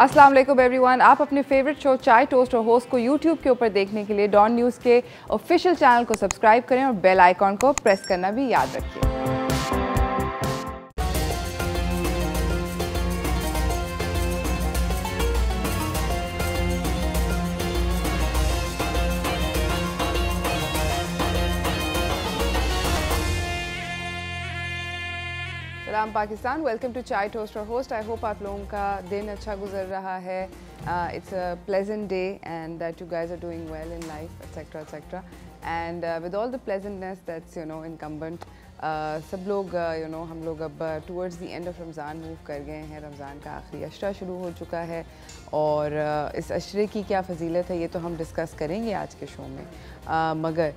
अस्सलाम वालेकुम एवरीवन। आप अपने फेवरेट शो चाय टोस्ट और होस्ट को यूट्यूब के ऊपर देखने के लिए डॉन न्यूज़ के ऑफिशियल चैनल को सब्सक्राइब करें और बेल आइकॉन को प्रेस करना भी याद रखिए। सलाम Pakistan, welcome to chai toast और होस्ट। आई होप आप लोगों का दिन अच्छा गुजर रहा है। It's a pleasant day and that you guys are doing well in life etcetera etcetera and with all the pleasantness that's incumbent. सब लोग हम लोग अब towards the end of Ramzan move कर गए हैं। रमज़ान का आखिरी अशरा शुरू हो चुका है और इस अशरे की क्या फजीलत है ये तो हम डिस्कस करेंगे आज के शो में। मगर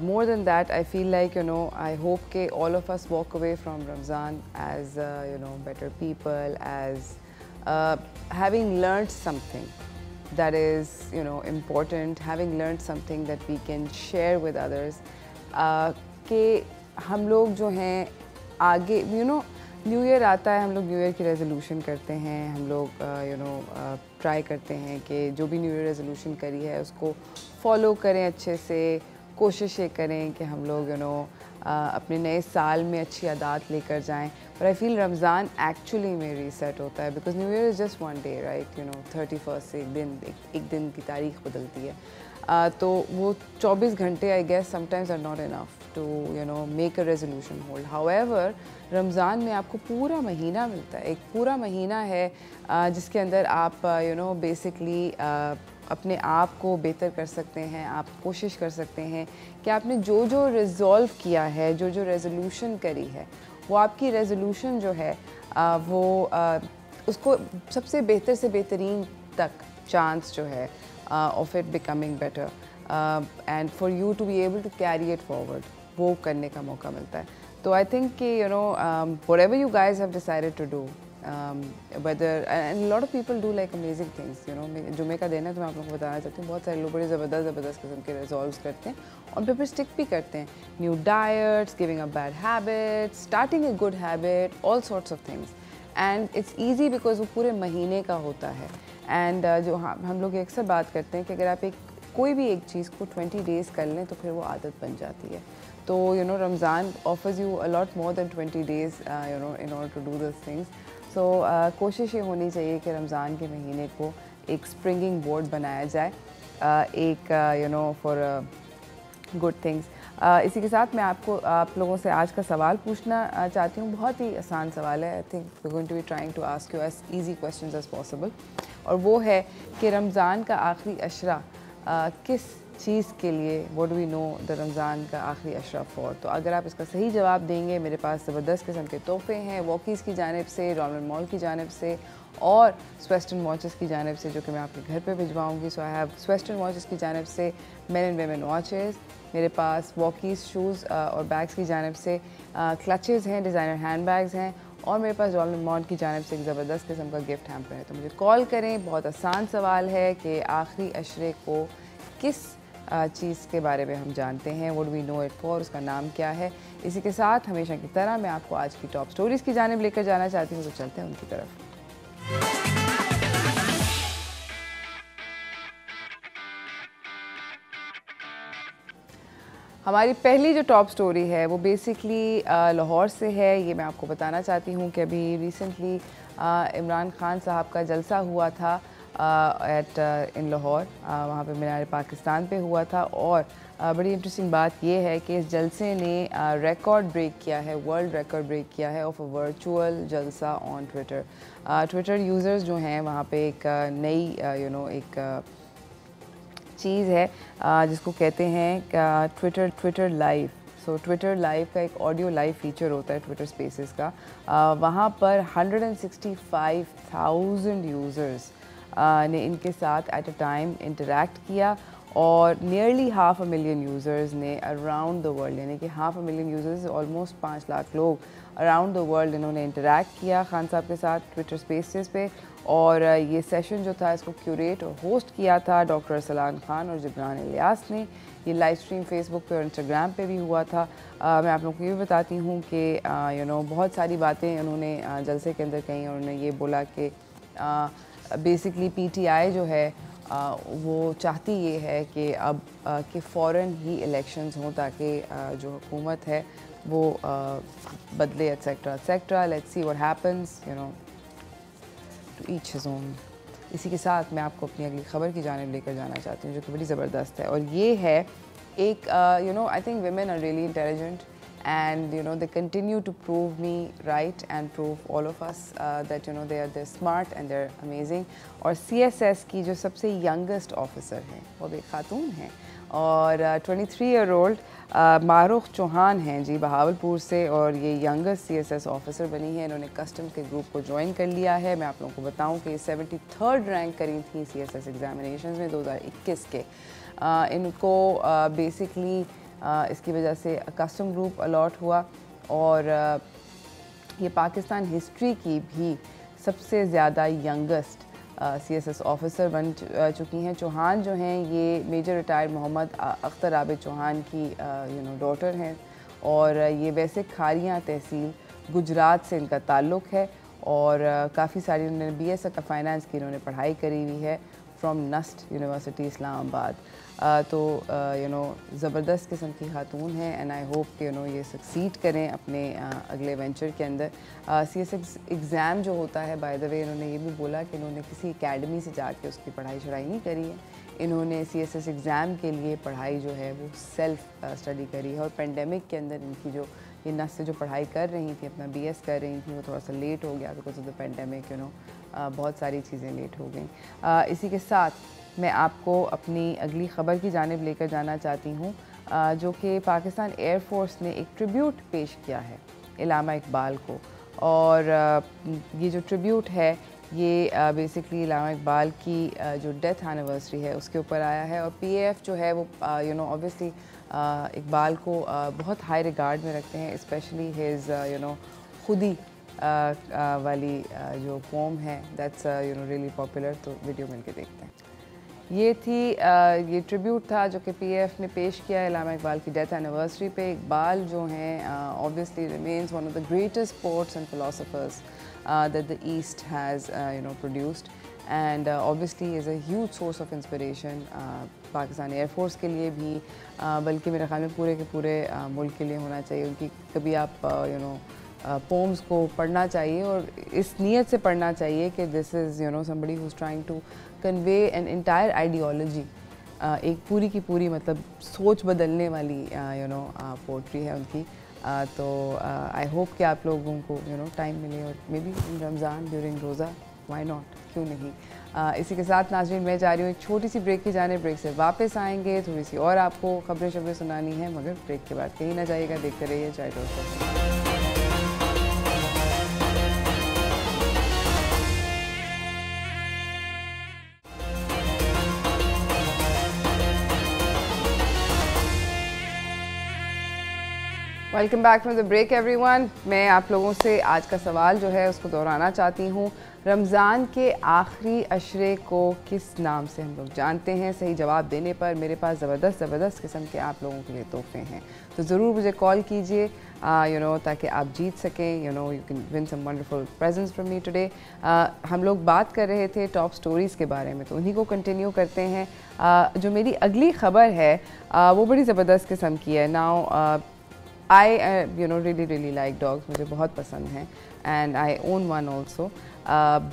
more than that, I feel like I hope that all of us walk away from Ramzan as better people, as having learned something that is important, having learned something that we can share with others. कि हम लोग जो हैं आगे new year आता है, हम लोग न्यू ईयर की रेजोल्यूशन करते हैं, हम लोग ट्राई करते हैं कि जो भी न्यू ईयर रेजोल्यूशन करी है उसको फॉलो करें अच्छे से। कोशिश ये करें कि हम लोग अपने नए साल में अच्छी आदत लेकर जाएं। पर आई फील रमज़ान एक्चुअली में रीसेट होता है because new year is just one day, right. 31st से एक दिन की तारीख बदलती है। तो वो 24 घंटे I guess sometimes are not enough to make a resolution hold. However Ramzan में आपको पूरा महीना मिलता है, एक पूरा महीना है जिसके अंदर आप बेसिकली अपने आप को बेहतर कर सकते हैं। आप कोशिश कर सकते हैं कि आपने जो जो रिज़ॉल्व किया है, जो जो रेजोल्यूशन करी है, वो आपकी रेजोल्यूशन जो है वो उसको सबसे बेहतर से बेहतरीन तक चांस जो है of it becoming better and for you to be able to carry it forward, वो करने का मौका मिलता है। तो आई थिंक कि whatever you guys have decided to do, whether and a lot of people do like amazing things, जुमे का दिन है तो मैं आप लोगों को बताना चाहती हूँ, बहुत सारे लोग बड़े ज़बरदस्त किस्म के रिजॉल्व्स करते हैं और उन पे स्टिक भी करते हैं। New diets, giving a bad habit, starting a good habit, all sorts of things. And it's easy because वो पूरे महीने का होता है। एंड जो हम लोग अक्सर बात करते हैं कि अगर आप कोई भी एक चीज़ को 20 डेज़ कर लें तो फिर वो आदत बन जाती है। तो Ramzan offers you a lot more than 20 days in order to do those things. सो कोशिश ये होनी चाहिए कि रमज़ान के महीने को एक स्प्रिंगिंग बोर्ड बनाया जाए, एक फॉर गुड थिंग्स। इसी के साथ मैं आप लोगों से आज का सवाल पूछना चाहती हूँ। बहुत ही आसान सवाल है। I think we going to be trying to ask you as easy questions as possible, और वो है कि रमज़ान का आखिरी अशरा किस चीज़ के लिए, what do we know the Ramzan का आखिरी अशरा फॉर। तो अगर आप इसका सही जवाब देंगे, मेरे पास ज़बरदस्त किस्म के तोहफे हैं वॉकीज़ की जानिब से, रॉयमंड मॉल की जानिब से और स्वेस्टर्न वॉचेस की जानिब से, जो कि मैं आपके घर पे भिजवाऊंगी। सो आई हैव स्वेस्टर्न वॉचेस की जानिब से मेन एंड वेमेन वॉचेस, मेरे पास वॉकीज़ शूज़ और बैग्स की जानिब से क्लचेज़ हैं, डिज़ाइनर हैंड बैग्स हैं, और मेरे पास रॉयमंड मॉल की जानिब से एक ज़बरदस्त किस्म का गिफ्ट हैम्पर है। तो मुझे कॉल करें। बहुत आसान सवाल है कि आखिरी अशरे को किस चीज़ के बारे में हम जानते हैं, what we know it for, उसका नाम क्या है। इसी के साथ हमेशा की तरह मैं आपको आज की टॉप स्टोरीज़ की जानिब लेकर जाना चाहती हूँ, तो चलते हैं उनकी तरफ। हमारी पहली जो टॉप स्टोरी है वो बेसिकली लाहौर से है। ये मैं आपको बताना चाहती हूँ कि अभी रिसेंटली इमरान खान साहब का जलसा हुआ था इन लाहौर, वहाँ पे मीनार पाकिस्तान पे हुआ था। और बड़ी इंटरेस्टिंग बात ये है कि इस जलसे ने रिकॉर्ड ब्रेक किया है, वर्ल्ड रिकॉर्ड ब्रेक किया है ऑफ अ वर्चुअल जलसा ऑन ट्विटर। ट्विटर यूज़र्स जो हैं वहाँ पे एक नई एक चीज़ है जिसको कहते हैं Twitter live. So Twitter live का एक ऑडियो लाइव फीचर होता है ट्विटर स्पेसेस का। वहाँ पर 165,000 यूज़र्स ने इनके साथ एट अ टाइम इंटरेक्ट किया और नियरली 500,000 यूज़र्स ने अराउंड द वर्ल्ड, यानी कि 500,000 यूज़र्स, ऑलमोस्ट 5 लाख लोग अराउंड द वर्ल्ड इन्होंने इंटरेक्ट किया खान साहब के साथ ट्विटर स्पेसेस पे। और ये सेशन जो था इसको क्यूरेट और होस्ट किया था डॉक्टर अरसलान खान और जिब्रान इलियास ने। ये लाइव स्ट्रीम फेसबुक पे और इंस्टाग्राम पे भी हुआ था। मैं आप लोगों को ये भी बताती हूँ कि बहुत सारी बातें उन्होंने जलसे के अंदर कहीं, और उन्होंने ये बोला कि बेसिकली पीटीआई जो है वो चाहती ये है कि अब कि फ़ौरन ही इलेक्शंस हों ताकि जो हुकूमत है वो बदले etcetera let's see what happens you know to each his own. इसी के साथ मैं आपको अपनी अगली खबर की जानिब लेकर जाना चाहती हूँ जो कि बड़ी ज़बरदस्त है और ये है एक you know I think women are really intelligent and you know they continue to prove me right and prove all of us that you know they're smart and they're amazing। और CSS की जो सबसे youngest officer हैं वो भी खातून हैं और 23-year-old Marukh Chauhan हैं जी बहावलपुर से और ये यंगेस्ट CSS ऑफिसर बनी है। इन्होंने कस्टम के ग्रुप को ज्वाइन कर लिया है। मैं आप लोगों को बताऊं कि ये 73rd रैंक करी थी CSS एग्जामिनेशंस में 2021 के। इनको बेसिकली इसकी वजह से कस्टम ग्रुप अलॉट हुआ और ये पाकिस्तान हिस्ट्री की भी सबसे ज़्यादा यंगेस्ट CSS ऑफिसर बन चुकी हैं। चौहान जो हैं ये मेजर रिटायर्ड मोहम्मद अख्तर आबिद चौहान की यू नो डॉटर हैं और ये वैसे खारियाँ तहसील गुजरात से इनका ताल्लुक़ है और काफ़ी सारी उन्होंने BS फाइनेंस की इन्होंने पढ़ाई करी हुई है फ्रॉम नस्ट यूनिवर्सिटी इस्लामाबाद। तो यू नो ज़बरदस्त किस्म की खातून हैं एंड आई होप कि यू नो ये सक्सीड करें अपने अगले वेंचर के अंदर। CSS एग्ज़ाम जो होता है बाय द वे इन्होंने ये भी बोला कि इन्होंने किसी एकेडमी से जाके उसकी पढ़ाई शढ़ाई नहीं करी है। इन्होंने CSS एग्ज़ाम के लिए पढ़ाई जो है वो सेल्फ स्टडी करी है और पेंडेमिक के अंदर इनकी जो ये नस से जो पढ़ाई कर रही थी अपना BS कर रही थी वो थोड़ा सा लेट हो गया because of the pandemic you know बहुत सारी चीज़ें लेट हो गई। इसी के साथ मैं आपको अपनी अगली ख़बर की जानिब लेकर जाना चाहती हूँ जो कि पाकिस्तान एयर फोर्स ने एक ट्रिब्यूट पेश किया है इलामा इकबाल को और ये जो ट्रिब्यूट है ये बेसिकली इलामा इकबाल की जो डेथ एनिवर्सरी है उसके ऊपर आया है और PAF जो है वो यू नो ऑब्वियसली इकबाल को बहुत हाई रिगार्ड में रखते हैं स्पेशली हिज यू नो खुदी वाली जो पोम है that's you know really popular. तो वीडियो मिलके देखते हैं। ये थी ये ट्रिब्यूट था जो कि PAF ने पेश किया इलामा इकबाल की डेथ एनिवर्सरी पे। इकबाल जो हैं obviously remains one of the greatest poets and philosophers that the East has you know produced and obviously is a huge source of inspiration Pakistan air force के लिए भी बल्कि मेरे ख्याल में पूरे के पूरे मुल्क के लिए होना चाहिए। उनकी कभी आप यू नो पोम्स को पढ़ना चाहिए और इस नीयत से पढ़ना चाहिए कि this is you know somebody who is trying to convey an entire ideology एक पूरी की पूरी मतलब सोच बदलने वाली यू नो पोट्री है उनकी। तो आई होप कि आप लोगों को यू नो टाइम मिले और may be in Ramzan during रोज़ा व्हाई नॉट क्यों नहीं। इसी के साथ नाज़रीन मैं जा रही हूँ एक छोटी सी ब्रेक की जाने। ब्रेक से वापस आएंगे थोड़ी सी और आपको खबरें शबरें सुनानी है मगर ब्रेक के बाद कहीं ना जाइएगा देखते रहिए chai toast. Welcome back from the break everyone. मैं आप लोगों से आज का सवाल जो है उसको दोहराना चाहती हूँ। रमज़ान के आखिरी अशरे को किस नाम से हम लोग जानते हैं? सही जवाब देने पर मेरे पास ज़बरदस्त किस्म के आप लोगों के लिए तोहफे हैं तो ज़रूर मुझे कॉल कीजिए यू नो ताकि आप जीत सकें। You know you can win some wonderful presents from me today. हम लोग बात कर रहे थे टॉप स्टोरीज़ के बारे में तो उन्हीं को कंटिन्यू करते हैं। जो मेरी अगली ख़बर है वो बड़ी ज़बरदस्त किस्म की है। Now I you know really like dogs, मुझे बहुत पसंद हैं and I own one also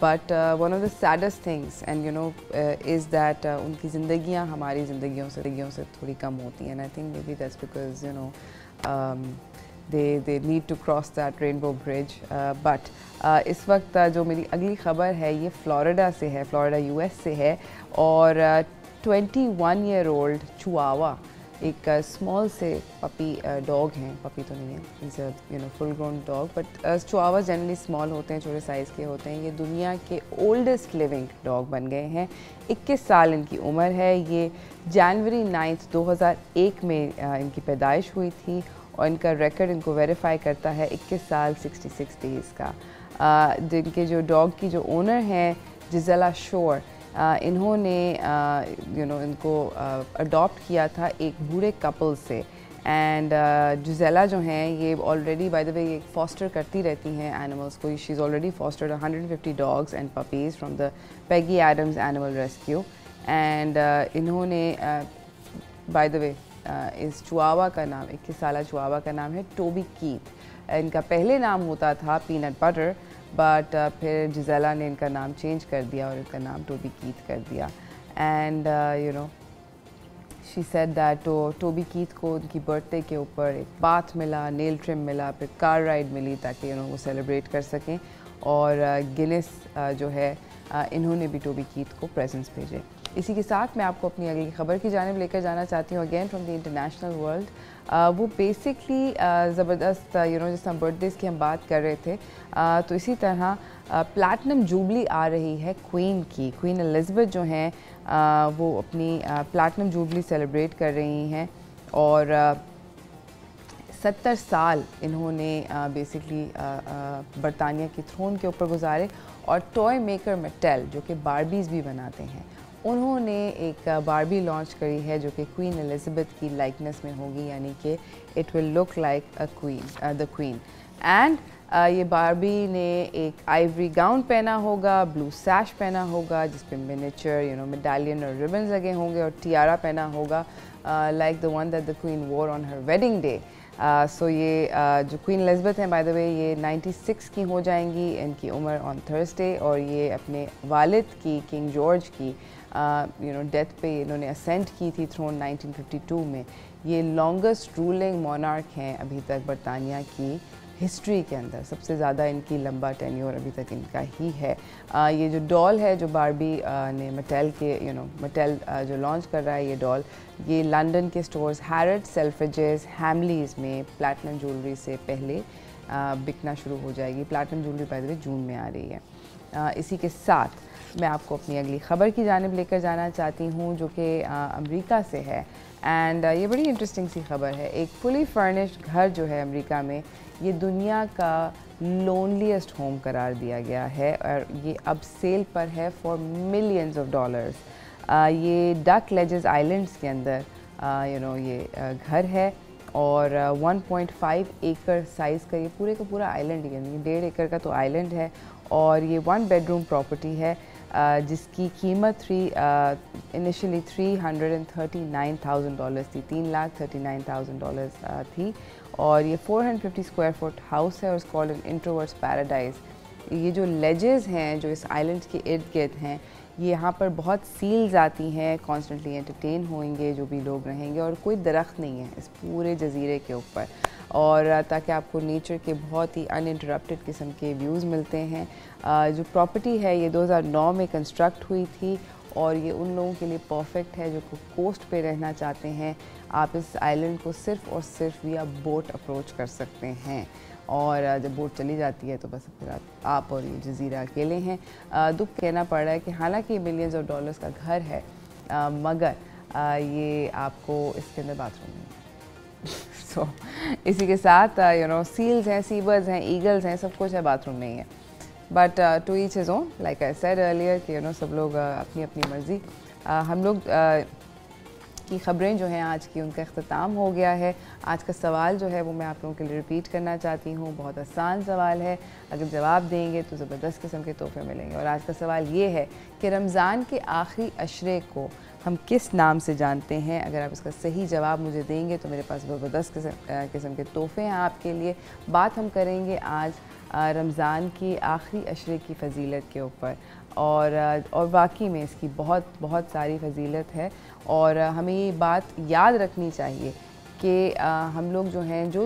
but one of the saddest things and you know is that उनकी ज़िंदगियाँ हमारी ज़िंदगियों से थोड़ी कम होती हैं and I think maybe that's because you know they need to cross that rainbow bridge but इस वक्त जो मेरी अगली ख़बर है ये फ्लोरिडा से है, फ्लोरिडा US से है और 21-year-old चिहुआहुआ एक स्मॉल से पपी डॉग हैं, पपी तो नहीं है, it's you know full grown dog but Chihuahua generally small होते हैं, छोटे साइज़ के होते हैं। ये दुनिया के ओल्डेस्ट लिविंग डॉग बन गए हैं। 21 साल इनकी उम्र है। ये जनवरी 9 2001 में इनकी पैदाइश हुई थी और इनका रिकॉर्ड इनको वेरीफाई करता है 21 साल 66 डेज़ का। जिनके जो डॉग की जो ओनर हैं जिज़ेला शोर इन्होंने यू नो इनको अडॉप्ट किया था एक बूढ़े कपल से एंड जुज़ेला जो हैं ये ऑलरेडी बाय द वे ये फॉस्टर करती रहती हैं एनिमल्स को. She is already fostered 150 dogs and puppies from the Peggy Adams animal rescue. And इन्होंने बाय द वे इस चुआवा का नाम 21 साला चुआवा का नाम है टोबी कीथ. इनका पहले नाम होता था पीनट बटर, बट फिर जिज़ेला ने इनका नाम चेंज कर दिया और इनका नाम टोबी कीथ कर दिया. And you know she said that Toby Keith को उनकी बर्थडे के ऊपर एक बाथ मिला, नेल ट्रिम मिला, फिर कार राइड मिली ताकि यू नो वो सेलिब्रेट कर सकें. और गिनेस जो है इन्होंने भी टोबी कीथ को प्रेजेंट्स भेजे. इसी के साथ मैं आपको अपनी अगली खबर की जानिब लेकर जाना चाहती हूँ, again from the international world. वो बेसिकली ज़बरदस्त यू नो जिस तरह बर्थडेज़ की हम बात कर रहे थे, तो इसी तरह प्लैटिनम जुबली आ रही है क्वीन की. क्वीन एलिज़ाबेथ जो हैं वो अपनी प्लैटिनम जुबली सेलिब्रेट कर रही हैं और 70 साल इन्होंने बेसिकली बरतानिया की थ्रोन के ऊपर गुजारे. और टॉय मेकर मैटेल जो कि बारबीज़ भी बनाते हैं, उन्होंने एक बारबी लॉन्च करी है जो कि क्वीन एलिज़ाबेथ की लाइकनेस में होगी, यानी कि it will look like a queen, the queen. And ये बारबी ने एक आइवरी गाउन पहना होगा, ब्लू सैश पहना होगा जिस पे मिनिएचर यू नो मेडालियन और रिबन्स लगे होंगे, और टियारा पहना होगा like the one that the queen वोर ऑन हर वेडिंग डे. सो ये जो क्वीन एलिज़ाबेथ हैं बाय द वे ये 96 की हो जाएंगी इनकी उम्र ऑन थर्सडे. और ये अपने वालिद की किंग जॉर्ज की यू नो डेथ पे इन्होंने असेंट की थी थ्रोन 1952 में. ये लॉन्गेस्ट रूलिंग मोनार्क हैं अभी तक बरतानिया की हिस्ट्री के अंदर. सबसे ज़्यादा इनकी लंबा टेन्योर अभी तक इनका ही है. ये जो डॉल है जो बारबी ने मटेल के यू नो मटेल जो लॉन्च कर रहा है ये डॉल, ये लंदन के स्टोर्स हैरिट, सेल्फ्रिजेस, हैमलीज़ में प्लैटिनम ज्वेलरी से पहले बिकना शुरू हो जाएगी. Platinum jewellery by the way June में आ रही है. इसी के साथ मैं आपको अपनी अगली ख़बर की जानिब लेकर जाना चाहती हूँ जो कि अमेरिका से है. एंड ये बड़ी इंटरेस्टिंग सी खबर है. एक फुली फर्निश्ड घर जो है अमेरिका में, ये दुनिया का लोनलीस्ट होम करार दिया गया है और ये अब सेल पर है फॉर मिलियंस ऑफ डॉलर्स. ये डक लेजेस आइलैंड्स के अंदर यू नो ये घर है और 1.5 एकड़ साइज़ का ये पूरे का पूरा आइलैंड, यानी 1.5 एकड़ का तो आइलैंड है. और ये 1 बेडरूम प्रॉपर्टी है जिसकी कीमत इनिशियली $339,000 थी, $3,39,000 थी. और ये 450 स्क्वायर फुट हाउस है और it's called an introverts paradise. ये जो लेजेस हैं जो इस आइलैंड के इर्द गिर्द हैं, ये यहाँ पर बहुत सील्स आती हैं, कॉन्स्टेंटली एंटरटेन होंगे जो भी लोग रहेंगे. और कोई दरख्त नहीं है इस पूरे जजीरे के ऊपर, और ताकि आपको नेचर के बहुत ही अनइंटरप्टेड किस्म के व्यूज़ मिलते हैं. जो प्रॉपर्टी है ये 2009 में कंस्ट्रक्ट हुई थी और ये उन लोगों के लिए परफेक्ट है जो कोस्ट पे रहना चाहते हैं. आप इस आइलैंड को सिर्फ़ और सिर्फ विया बोट अप्रोच कर सकते हैं, और जब बोट चली जाती है तो बस फिर आप और ये जजीरा अकेले हैं. दुख कहना पड़ रहा है कि हालांकि मिलियंस ऑफ डॉलर्स का घर है, मगर ये आपको इसके अंदर बाथरूम नहीं है. सो इसी के साथ यू नो सील्स हैं, सीबर्ड्स हैं, ईगल्स हैं, सब कुछ है, बाथरूम नहीं है. But to each his own, like I said earlier कि यू नो सब लोग अपनी अपनी मर्ज़ी. हम लोग की ख़बरें जो हैं आज की उनका अख्ताम हो गया है. आज का सवाल जो है वो मैं आप लोगों के लिए रिपीट करना चाहती हूँ. बहुत आसान सवाल है, अगर जवाब देंगे तो ज़बरदस्त किस्म के तोहफे मिलेंगे. और आज का सवाल ये है कि रमज़ान के आखिरी अशरे को हम किस नाम से जानते हैं. अगर आप इसका सही जवाब मुझे देंगे तो मेरे पास ज़बरदस्त किस्म के तोहफे हैं आपके लिए. बात हम करेंगे आज रमज़ान की आखिरी अशरे की फ़जीलत के ऊपर, और वाकई में इसकी बहुत बहुत सारी फ़जीलत है. और हमें ये बात याद रखनी चाहिए कि हम लोग जो हैं जो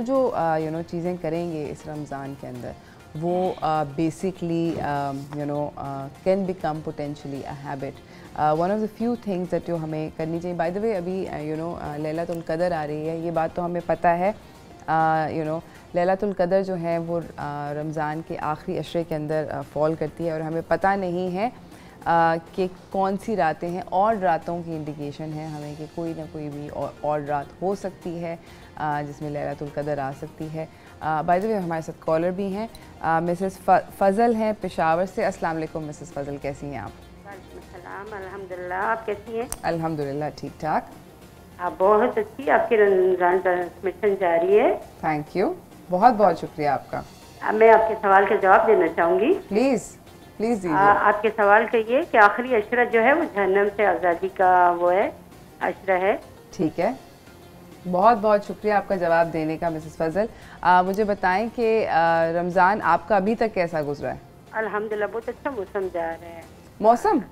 यू नो चीज़ें करेंगे इस रमज़ान के अंदर, वो basically you know can become potentially a habit. One of the few things that जो हमें करनी चाहिए. बाय द वे अभी यू नो लैलतुल क़दर आ रही है, ये बात तो हमें पता है. यू नो लैलतुल क़दर जो है वो रमज़ान के आखिरी अशरे के अंदर फॉल करती है, और हमें पता नहीं है कि कौन सी रातें हैं. और रातों की इंडिकेशन है हमें कि कोई ना कोई भी और रात हो सकती है जिसमें लैलतुल क़दर आ सकती है. बाय द वे हमारे साथ कॉलर भी हैं. मिसेस फ़ज़ल हैं पेशावर से. अस्सलाम वालेकुम मिसेस फ़ज़ल, कैसी हैं आप? वालेकुम अस्सलाम, अल्हम्दुलिल्लाह. आप कैसी हैं? अल्हम्दुलिल्लाह ठीक ठाक. आप बहुत अच्छी, आपकी रमजान ट्रांसमिशन जारी है। थैंक यू, बहुत बहुत शुक्रिया आपका। अब मैं आपके सवाल का जवाब देना चाहूँगी। प्लीज़ प्लीज़ दीजिए। आपके सवाल का ये कि आखिरी अशरा जो है वो जहन्नम से आज़ादी का वो है, अशरा है। ठीक है, बहुत बहुत शुक्रिया आपका जवाब देने का मिसेस फजल। मुझे बताएं कि रमज़ान आपका अभी तक कैसा गुजरा है? अल्हम्दुलिल्लाह बहुत अच्छा मौसम जा रहा है। मौसम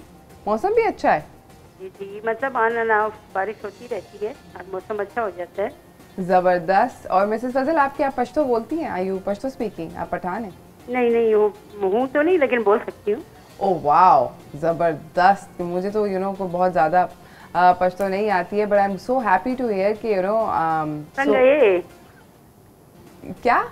मौसम भी अच्छा है? जी जी, मतलब ऑन एंड ऑफ बारिश होती रहती है और मौसम अच्छा हो जाता है। ज़बरदस्त। और मिसेस फजल, आप क्या पश्तो बोलती हैं? Are you Pashto speaking? आप पठान हैं? नहीं नहीं, हूँ तो नहीं, लेकिन बोल सकती हूँ। ओह वाओ, ज़बरदस्त। मुझे तो को बहुत ज़्यादा पश्तो नहीं आती है, but I am so happy to hear कि क्या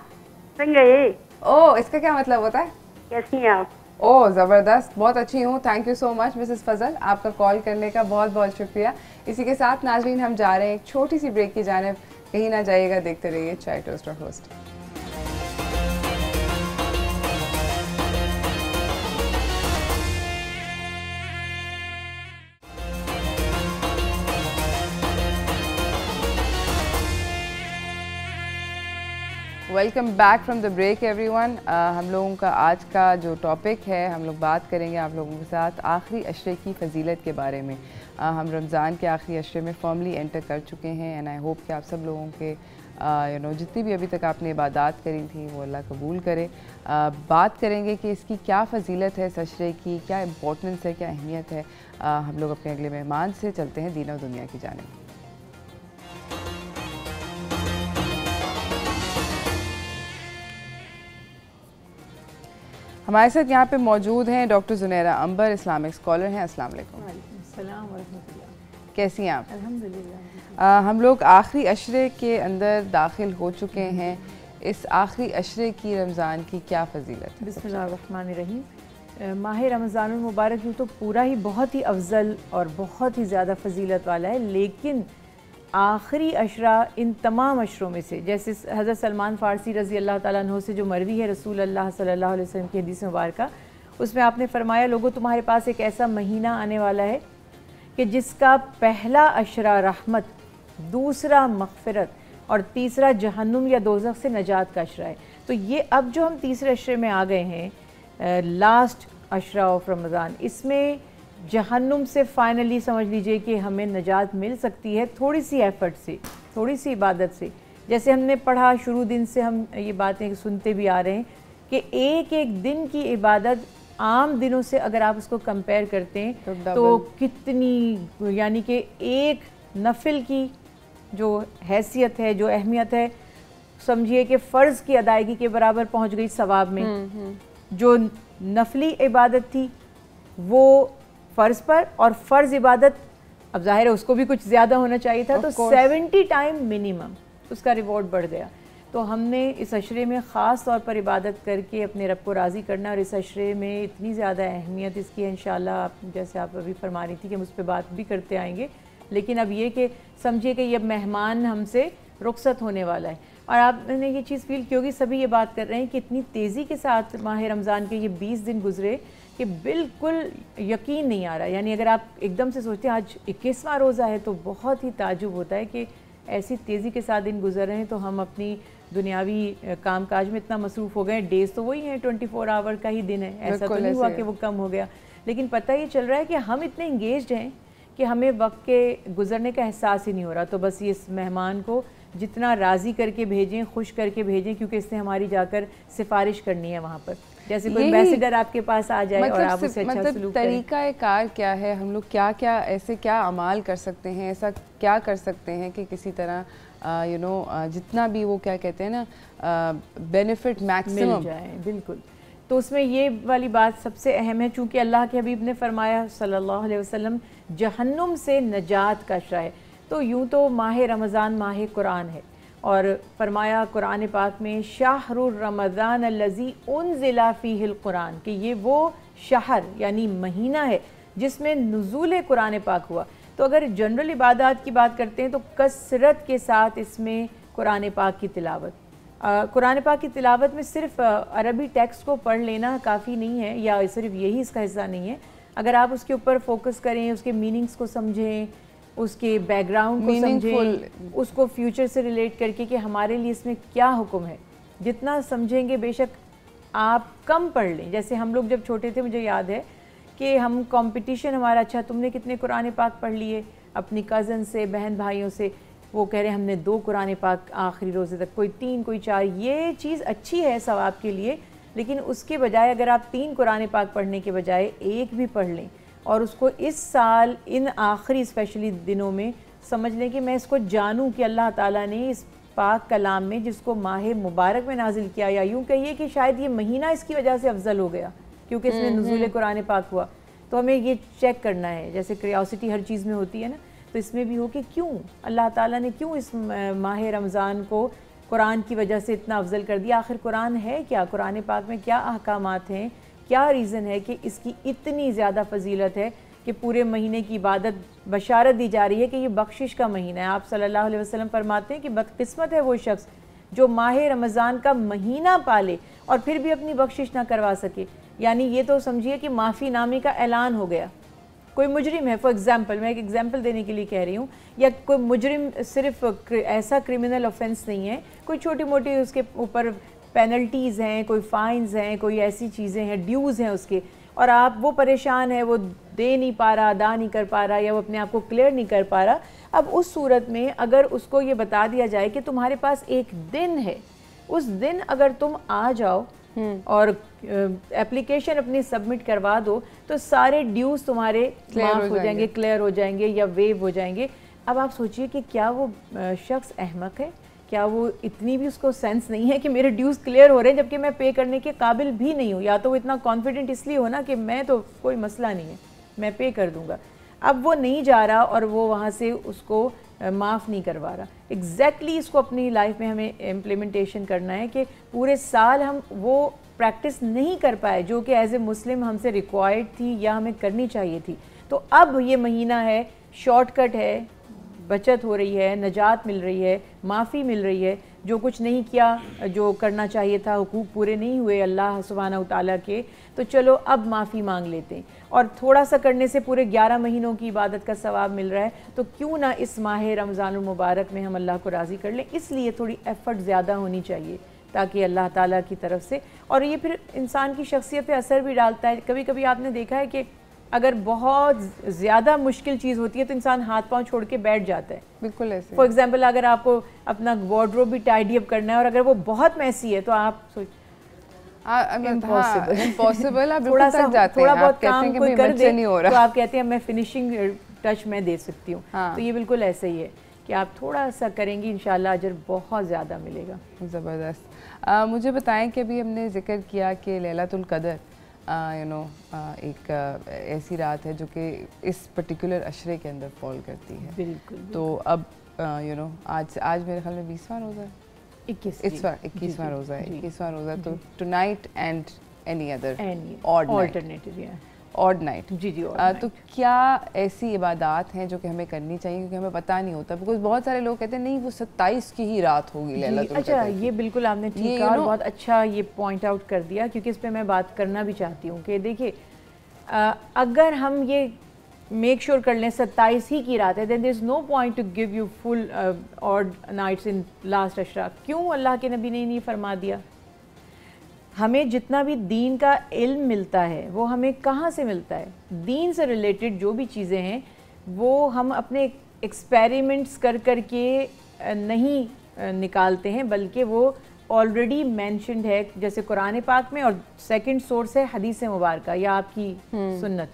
संगए। ओह, इसका क्या मतलब होता है? कैसी हैं आप? ओह ज़बरदस्त, बहुत अच्छी हूँ। Thank you so much Mrs Fazal, आपका कॉल करने का बहुत बहुत शुक्रिया। इसी के साथ नाज़रीन हम जा रहे हैं एक छोटी सी ब्रेक की जानिब। कहीं ना जाइएगा, देखते रहिए चाय टोस्ट और host. Welcome back from the break everyone. हम लोगों का आज का जो टॉपिक है, हम लोग बात करेंगे आप लोगों के साथ आखिरी अशरे की फजीलत के बारे में। हम रमज़ान के आखिरी अशरे में फॉर्मली एंटर कर चुके हैं एंड आई होप कि आप सब लोगों के जितनी भी अभी तक आपने इबादत करी थी वो अल्लाह कबूल करे। बात करेंगे कि इसकी क्या फजीलत है, इस अशरे की क्या इम्पोर्टेंस है, क्या अहमियत है। हम लोग अपने अगले मेहमान से चलते हैं दीन और दुनिया की जानिब। हमारे साथ यहाँ पे मौजूद हैं डॉक्टर जुनैरा अंबर, इस्लामिक स्कॉलर हैं। अस्सलाम वालेकुम। अस्सलाम वरहमतुल्लाह। कैसी हैं आप? अल्हम्दुलिल्लाह। हम लोग आखिरी अशरे के अंदर दाखिल हो चुके हैं। इस आखिरी अशरे की रमज़ान की क्या फजीलत है? बिस्मिल्लाहिर्रहमानिर्रहीम। माह रमज़ानुल मुबारक यूँ तो पूरा ही बहुत ही अफजल और बहुत ही ज़्यादा फजीलत वाला है, लेकिन आखिरी अशरा इन तमाम अशरों में से, जैसे हज़रत सलमान फ़ारसी रज़ी अल्लाह ताला अन्हु से जो मरवी है रसूल अल्लाह सल्लल्लाहु अलैहि वसल्लम की हदीस मुबारका, उसमें आपने फरमाया, लोगों तुम्हारे पास एक ऐसा महीना आने वाला है कि जिसका पहला अशरा रहमत, दूसरा मग़फ़िरत और तीसरा जहन्नुम या दोज़ख से नजात का अशरा है। तो ये अब जो हम तीसरे अशरे में आ गए हैं, लास्ट अशरा ऑफ रमज़ान, इसमें जहन्नुम से फ़ाइनली समझ लीजिए कि हमें नजात मिल सकती है थोड़ी सी एफ़र्ट से, थोड़ी सी इबादत से। जैसे हमने पढ़ा, शुरू दिन से हम ये बातें सुनते भी आ रहे हैं कि एक एक दिन की इबादत आम दिनों से अगर आप उसको कंपेयर करते हैं तो कितनी, यानी कि एक नफिल की जो हैसियत है, जो अहमियत है, समझिए कि फ़र्ज़ की अदायगी के बराबर पहुँच गई सवाब में। जो नफली इबादत थी वो फ़र्ज़ पर, और फ़र्ज़ इबादत अब ज़ाहिर है उसको भी कुछ ज़्यादा होना चाहिए था, तो 70 टाइम मिनिमम उसका रिवॉर्ड बढ़ गया। तो हमने इस अशरे में ख़ास तौर पर इबादत करके अपने रब को राज़ी करना, और इस अशरे में इतनी ज़्यादा अहमियत इसकी है इंशाअल्लाह, आप जैसे आप अभी फरमा रही थी कि हम उस पर बात भी करते आएँगे। लेकिन अब ये कि समझिए कि ये मेहमान हमसे रुखसत होने वाला है, और आपने ये चीज़ फील की होगी, सभी ये बात कर रहे हैं कि इतनी तेज़ी के साथ माह रमज़ान के ये 20 दिन गुजरे कि बिल्कुल यकीन नहीं आ रहा। यानी अगर आप एकदम से सोचते हैं आज 21वां रोज़ा है तो बहुत ही ताज्जुब होता है कि ऐसी तेज़ी के साथ दिन गुजर रहे हैं। तो हम अपनी दुनियावी कामकाज में इतना मसरूफ़ हो गए, डेज़ तो वही हैं, 24 आवर का ही दिन है, ऐसा तो नहीं हुआ कि वो कम हो गया। लेकिन पता ये चल रहा है कि हम इतने इंगेज्ड हैं कि हमें वक्त के गुजरने का एहसास ही नहीं हो रहा। तो बस इस मेहमान को जितना राज़ी करके भेजें, खुश करके भेजें, क्योंकि इसने हमारी जाकर सिफारिश करनी है वहाँ पर। जैसे कोई एम्बेसडर आपके पास आ जाए और आप उससे अच्छा सलूक करें। तरीका कार क्या है, हम लोग क्या क्या ऐसे क्या अमाल कर सकते हैं, ऐसा क्या कर सकते हैं कि किसी तरह जितना भी वो क्या कहते हैं ना बेनिफिट मैक्सिमम मिल जाए। बिल्कुल, तो उसमें ये वाली बात सबसे अहम है, चूँकि अल्लाह के हबीब ने फरमाया सल्लल्लाहु अलैहि वसल्लम जहन्नुम से नजात का अशरा है। तो यूँ तो माह रमज़ान माह कुरान है, और फरमाया कुरान पाक में शाहरुर रमज़ान अल्लज़ी उनज़िला फ़ीहिल कुरान, कि ये वो शहर यानी महीना है जिसमें नुज़ूल कुरान पाक हुआ। तो अगर जनरल इबादत की बात करते हैं तो कसरत के साथ इसमें कुरान पाक की तिलावत, कुरान पाक की तिलावत में सिर्फ अरबी टेक्स्ट को पढ़ लेना काफ़ी नहीं है, या सिर्फ यही इसका हिस्सा नहीं है। अगर आप उसके ऊपर फोकस करें, उसके मीनिंग्स को समझें, उसके बैकग्राउंड को समझें, उसको फ्यूचर से रिलेट करके कि हमारे लिए इसमें क्या हुक्म है। जितना समझेंगे, बेशक आप कम पढ़ लें। जैसे हम लोग जब छोटे थे, मुझे याद है कि हम कंपटीशन हमारा, अच्छा तुमने कितने कुरान पाक पढ़ लिए, अपनी कज़न से, बहन भाइयों से, वो कह रहे हैं हमने 2 कुरान पाक आखिरी रोज़े तक, कोई 3 कोई 4। ये चीज़ अच्छी है सवाब के लिए, लेकिन उसके बजाय अगर आप 3 कुरान पाक पढ़ने के बजाय 1 भी पढ़ लें और उसको इस साल इन आखिरी स्पेशली दिनों में समझ लें कि मैं इसको जानूं कि अल्लाह ताला ने इस पाक कलाम में, जिसको माह मुबारक में नाजिल किया, या यूँ कहिए कि शायद ये महीना इसकी वजह से अफजल हो गया क्योंकि इसमें नुज़ूल कुरान पाक हुआ। तो हमें ये चेक करना है, जैसे क्यूरियोसिटी हर चीज़ में होती है ना, तो इसमें भी हो कि क्यों अल्लाह ताला ने क्यों इस माह रमज़ान को कुरान की वजह से इतना अफजल कर दिया। आखिर कुरान है क्या, कुरान पाक में क्या अहकामात हैं, क्या रीज़न है कि इसकी इतनी ज़्यादा फजीलत है कि पूरे महीने की इबादत बशारत दी जा रही है कि ये बख्शिश का महीना है। आप सल्लल्लाहु अलैहि वसल्लम फरमाते हैं कि बदकिस्मत है वो शख्स जो माह रमज़ान का महीना पाले और फिर भी अपनी बख्शिश ना करवा सके। यानी ये तो समझिए कि माफ़ी नामे का ऐलान हो गया। कोई मुजरिम है, फॉर एग्ज़ाम्पल, मैं एक एग्जाम्पल देने के लिए कह रही हूँ, या कोई मुजरिम सिर्फ ऐसा क्रिमिनल ऑफेंस नहीं है, कोई छोटी मोटी उसके ऊपर पेनल्टीज़ हैं, कोई फ़ाइन्स हैं, कोई ऐसी चीज़ें हैं, ड्यूज़ हैं उसके, और आप वो परेशान है, वो दे नहीं पा रहा, अदा नहीं कर पा रहा, या वो अपने आप को क्लियर नहीं कर पा रहा। अब उस सूरत में अगर उसको ये बता दिया जाए कि तुम्हारे पास एक दिन है, उस दिन अगर तुम आ जाओ और एप्लीकेशन अपनी सबमिट करवा दो तो सारे ड्यूज तुम्हारे माफ हो जाएंगे, क्लियर हो जाएंगे या वेव हो जाएंगे। अब आप सोचिए कि क्या वो शख्स अहमक है, क्या वो इतनी भी उसको सेंस नहीं है कि मेरे ड्यूज क्लियर हो रहे हैं जबकि मैं पे करने के काबिल भी नहीं हूँ। या तो वो इतना कॉन्फिडेंट इसलिए हो ना कि मैं तो कोई मसला नहीं है, मैं पे कर दूँगा। अब वो नहीं जा रहा और वो वहाँ से उसको माफ़ नहीं करवा रहा। एग्जैक्टली इसको अपनी लाइफ में हमें इम्प्लीमेंटेशन करना है कि पूरे साल हम वो प्रैक्टिस नहीं कर पाए जो कि एज ए मुस्लिम हमसे रिक्वायर्ड थी या हमें करनी चाहिए थी। तो अब ये महीना है, शॉर्टकट है, बचत हो रही है, नजात मिल रही है, माफ़ी मिल रही है। जो कुछ नहीं किया, जो करना चाहिए था, हुकूक पूरे नहीं हुए अल्लाह सुब्हानहू तआला के, तो चलो अब माफ़ी मांग लेते हैं। और थोड़ा सा करने से पूरे 11 महीनों की इबादत का सवाब मिल रहा है, तो क्यों ना इस माह रमज़ानुल मुबारक में हम अल्लाह को राज़ी कर लें। इसलिए थोड़ी एफ़र्ट ज़्यादा होनी चाहिए ताकि अल्लाह ताला की तरफ से, और ये फिर इंसान की शख्सियत पे असर भी डालता है। कभी कभी आपने देखा है कि अगर बहुत ज़्यादा मुश्किल चीज़ होती है तो इंसान हाथ पांव छोड़ के बैठ जाता है। बिल्कुल ऐसे। फॉर एग्जांपल, अगर आपको अपना वार्डरोब भी टाइडी अप करना है और अगर वो बहुत मैसी है तो आप इम्पॉसिबल, आप थोड़ा सा थोड़ा बहुत काम कोई कर दे नहीं हो रहा, तो आप कहते हैं मैं फिनिशिंग टच मैं दे सकती हूँ। तो ये बिल्कुल ऐसा ही है कि आप थोड़ा सा करेंगी, इंशाल्लाह अजर बहुत ज़्यादा मिलेगा। ज़बरदस्त। मुझे बताएं कि अभी हमने जिक्र किया कि लैलतुल क़द्र एक ऐसी रात है जो कि इस पर्टिकुलर अशरे के अंदर फॉल करती है। बिल्कुल। तो अब आज मेरे ख्याल में 20वां रोज़ा है, 21वां रोज़ा है, 21वां रोज़ा। तो tonight and any other odd night. जी जी। तो क्या ऐसी इबादात हैं जो कि हमें करनी चाहिए, क्योंकि हमें पता नहीं होता, बिकॉज बहुत सारे लोग कहते हैं नहीं वो 27 की ही रात होगी लैलतुल क़द्र। अच्छा, ये बिल्कुल आपने ठीक कहा और बहुत अच्छा ये पॉइंट आउट कर दिया, क्योंकि इस पे मैं बात करना भी चाहती हूँ कि देखिए अगर हम ये मेक श्योर कर लें 27 ही की रात है, then there is no point to give you full odd nights in last अशरा। क्यों अल्लाह के नबी ने नहीं फरमा दिया? हमें जितना भी दीन का इल्म मिलता है वो हमें कहाँ से मिलता है? दीन से रिलेटेड जो भी चीज़ें हैं वो हम अपने एक्सपेरिमेंट्स कर कर के नहीं निकालते हैं, बल्कि वो ऑलरेडी मेंशन्ड है, जैसे कुरान पाक में, और सेकंड सोर्स है हदीस मुबारका या आपकी सुन्नत।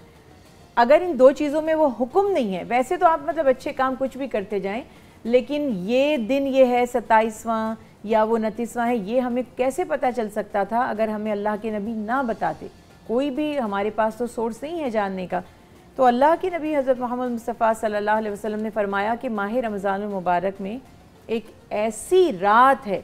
अगर इन दो चीज़ों में वो हुक्म नहीं है, वैसे तो आप मतलब अच्छे काम कुछ भी करते जाएं, लेकिन ये दिन ये है 27वां या वो 29वां है, ये हमें कैसे पता चल सकता था अगर हमें अल्लाह के नबी ना बताते? कोई भी हमारे पास तो सोर्स नहीं है जानने का। तो अल्लाह के नबी हज़रत मोहम्मद मुस्तफ़ा सल्लल्लाहु अलैहि वसल्लम ने फरमाया कि माह रमज़ानुल मुबारक में एक ऐसी रात है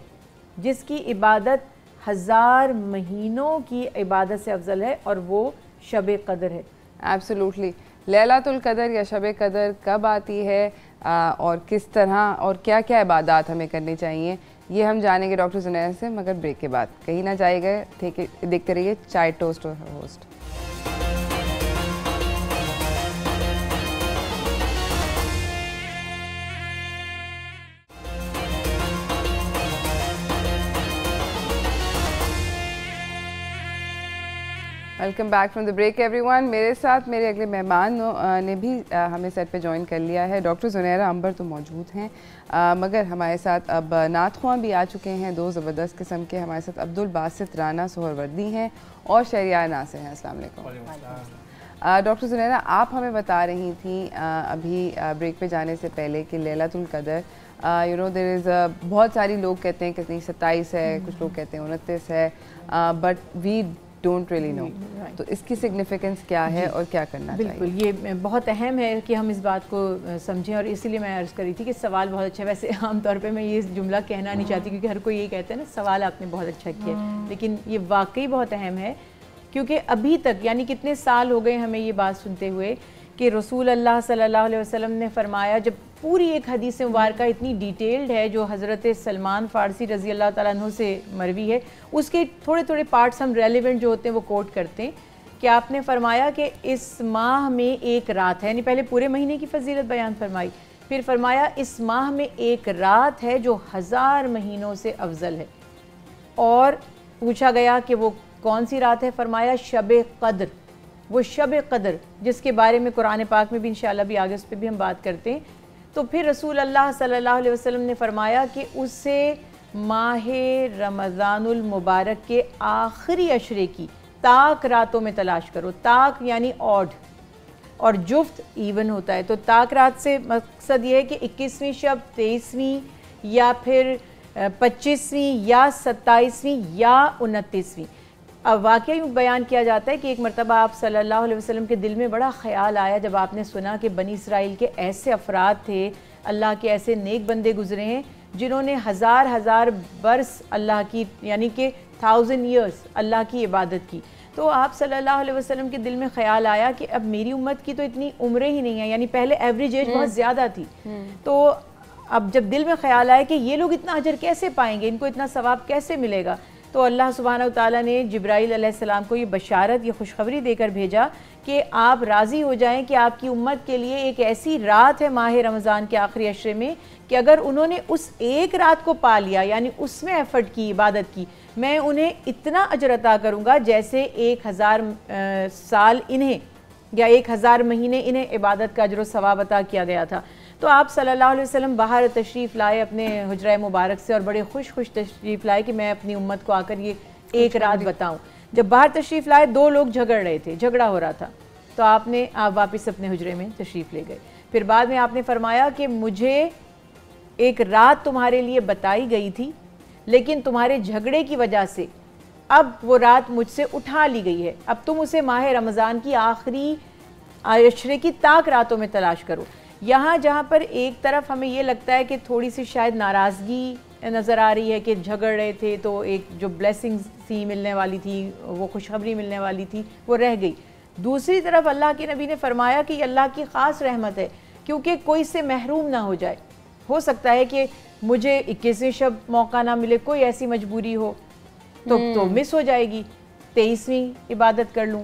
जिसकी इबादत 1000 महीनों की इबादत से अफजल है, और वो शब क़द्र है। एब्सोल्युटली। लैलतुल क़द्र या शब क़द्र कब आती है और किस तरह और क्या क्या इबादत हमें करनी चाहिए, ये हम जानेंगे डॉक्टर जुनैद से, मगर ब्रेक के बाद। कहीं ना जाइएगा, देखते रहिए चाय टोस्ट और host. Welcome back from the break everyone. मेरे साथ मेरे अगले मेहमान ने भी हमें सेट पे ज्वाइन कर लिया है। डॉक्टर ज़ुनैरा अंबर तो मौजूद हैं, मगर हमारे साथ अब नात ख्वां भी आ चुके हैं, दो ज़बरदस्त किस्म के। हमारे साथ अब्दुल बासित राना सोहरवर्दी हैं और शहरियार नासिर हैं। अस्सलाम वालेकुम। डॉक्टर ज़ुनैरा, आप हमें बता रही थी अभी ब्रेक पे जाने से पहले कि Laylatul Qadr you know there is बहुत सारी लोग कहते हैं कि 27 है, कुछ लोग कहते हैं 29 है, but we don't really know. तो इसकी सिग्निफिकेंस क्या है और क्या करना चाहिए? बिल्कुल, ये बहुत अहम है कि हम इस बात को समझें, और इसीलिए मैं अर्ज़ करी थी कि सवाल बहुत अच्छा है। वैसे आमतौर पे मैं ये जुमला कहना नहीं चाहती क्योंकि हर कोई ये कहता है ना, सवाल आपने बहुत अच्छा किया, लेकिन ये वाकई बहुत अहम है क्योंकि अभी तक यानी कितने साल हो गए हमें ये बात सुनते हुए कि रसूल अल्लाह सल्लल्लाहु अलैहि वसल्लम ने फरमाया, जब पूरी एक हदीस मुबारक इतनी डिटेल्ड है जो हज़रत सलमान फ़ारसी रज़ी अल्लाह तआला अन्हु से मरवी है, उसके थोड़े थोड़े पार्ट्स हम रेलिवेंट जो होते हैं वो कोट करते हैं कि आपने फरमाया कि इस माह में एक रात है, यानी पहले पूरे महीने की फजीलत बयान फरमाई, फिर फरमाया इस माह में एक रात है जो 1000 महीनों से अफजल है। और पूछा गया कि वो कौन सी रात है, फरमाया शब क़द्र, वो शब क़द्र जिसके बारे में कुरान पाक में भी इंशाअल्लाह भी आगे उस पर भी हम बात करते हैं। तो फिर रसूल अल्लाह सल्लल्लाहु अलैहि वसल्लम ने फरमाया कि उसे माह रमज़ानुल मुबारक के आखिरी अशरे की ताक रातों में तलाश करो। ताक यानी ऑड और जुफ्त इवन होता है। तो ताक रात से मकसद ये है कि 21वीं शब, 23वीं या फिर 25वीं या 27वीं या 29वीं। अब वाकई बयान किया जाता है कि एक मरतबा आप सल्लल्लाहु अलैहि वसल्लम के दिल में बड़ा ख्याल आया जब आपने सुना कि बनी इसराइल के ऐसे अफराद थे, अल्लाह के ऐसे नेक बंदे गुजरे हैं जिन्होंने हज़ार बरस अल्लाह की यानी कि 1000 ईयर्स अल्लाह की इबादत की। तो आप सल्लल्लाहु अलैहि वसल्लम के दिल में ख्याल आया कि अब मेरी उम्मत की तो इतनी उम्रें ही नहीं है, यानी पहले एवरेज एज बहुत ज़्यादा थी। तो अब जब दिल में ख्याल आया कि ये लोग इतना अजर कैसे पाएंगे, इनको इतना सवाब कैसे मिलेगा, तो अल्लाह सुब्हानहू तआला ने जिब्राइल अलैहिस्सलाम को ये बशारत, ये खुशखबरी देकर भेजा कि आप राज़ी हो जाएं कि आपकी उम्मत के लिए एक ऐसी रात है माह रमज़ान के आखिरी अशरे में कि अगर उन्होंने उस एक रात को पा लिया, यानी उसमें एफर्ट की, इबादत की, मैं उन्हें इतना अजर अता करूँगा जैसे 1000 साल इन्हें या 1000 महीने इन्हें इबादत का अजर सवाब अता किया गया था। तो आप सल्लल्लाहु अलैहि वसल्लम बाहर तशरीफ़ लाए अपने हुजरा मुबारक से और बड़े खुश तशरीफ़ लाए कि मैं अपनी उम्मत को आकर ये एक रात बताऊं। जब बाहर तशरीफ़ लाए, दो लोग झगड़ रहे थे, झगड़ा हो रहा था, तो आप वापस अपने हुजरे में तशरीफ़ ले गए। फिर बाद में आपने फरमाया कि मुझे एक रात तुम्हारे लिए बताई गई थी, लेकिन तुम्हारे झगड़े की वजह से अब वो रात मुझसे उठा ली गई है, अब तुम उसे माह रमज़ान की आखिरी अशरे की ताक रातों में तलाश करो। यहाँ जहाँ पर एक तरफ हमें ये लगता है कि थोड़ी सी शायद नाराज़गी नज़र आ रही है कि झगड़ रहे थे, तो एक जो ब्लेसिंग्स सी मिलने वाली थी, वो खुशखबरी मिलने वाली थी, वो रह गई। दूसरी तरफ अल्लाह के नबी ने फरमाया कि अल्लाह की ख़ास रहमत है क्योंकि कोई से महरूम ना हो जाए। हो सकता है कि मुझे 21वीं शब मौका ना मिले, कोई ऐसी मजबूरी हो तो मिस हो जाएगी, 23वीं इबादत कर लूँ,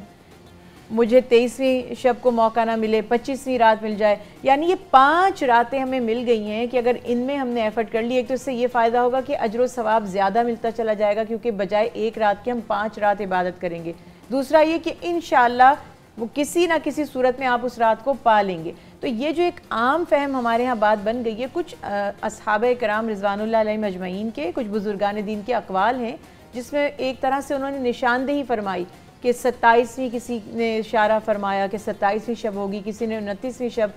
मुझे 23वीं शब को मौका ना मिले, 25वीं रात मिल जाए, यानी ये 5 रातें हमें मिल गई हैं कि अगर इनमें हमने एफर्ट कर ली, एक तो इससे ये फ़ायदा होगा कि अजर सवाब ज़्यादा मिलता चला जाएगा क्योंकि बजाय एक रात के हम 5 रात इबादत करेंगे। दूसरा ये कि इंशाअल्लाह वो किसी ना किसी सूरत में आप उस रात को पा लेंगे। तो ये जो एक आम फहम हमारे यहाँ बात बन गई है, कुछ असहाबे कराम रिज़वानुल्लाह अलैहिम अजमईन के, कुछ बुजुर्गान दीन के अक़वाल हैं जिसमें एक तरह से उन्होंने निशानदेही फरमाई कि 27वीं किसी ने इशारा फरमाया कि 27वीं शब होगी, किसी ने 29वीं शब।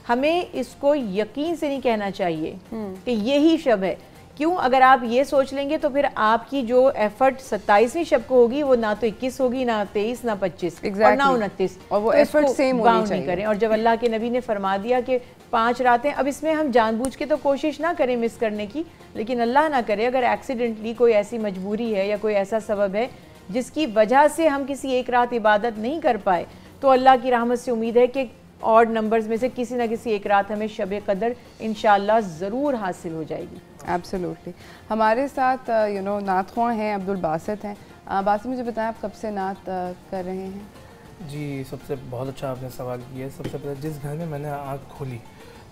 हमें इसको यकीन से नहीं कहना चाहिए कि यही शब है। क्यों? अगर आप ये सोच लेंगे तो फिर आपकी जो एफर्ट 27वीं शब को होगी वो ना तो 21 होगी, ना 23, ना 25 और ना 29, और वो एफर्ट सेम होनी चाहिए। करें। और जब अल्लाह के नबी ने फरमा दिया कि 5 रातें, अब इसमें हम जानबूझ के तो कोशिश ना करें मिस करने की, लेकिन अल्लाह ना करे अगर एक्सीडेंटली कोई ऐसी मजबूरी है या कोई ऐसा सबब है जिसकी वजह से हम किसी एक रात इबादत नहीं कर पाए, तो अल्लाह की रहमत से उम्मीद है कि ऑड नंबर्स में से किसी ना किसी एक रात हमें शब कदर इंशाअल्लाह ज़रूर हासिल हो जाएगी। एब्सोल्युटली। हमारे साथ नात ख्वां हैं, अब्दुल बासित हैं। बासित, मुझे बताएं आप कब से नात कर रहे हैं? जी, सबसे बहुत अच्छा आपने सवाल किया है। सबसे पहले जिस घर में मैंने आँख खोली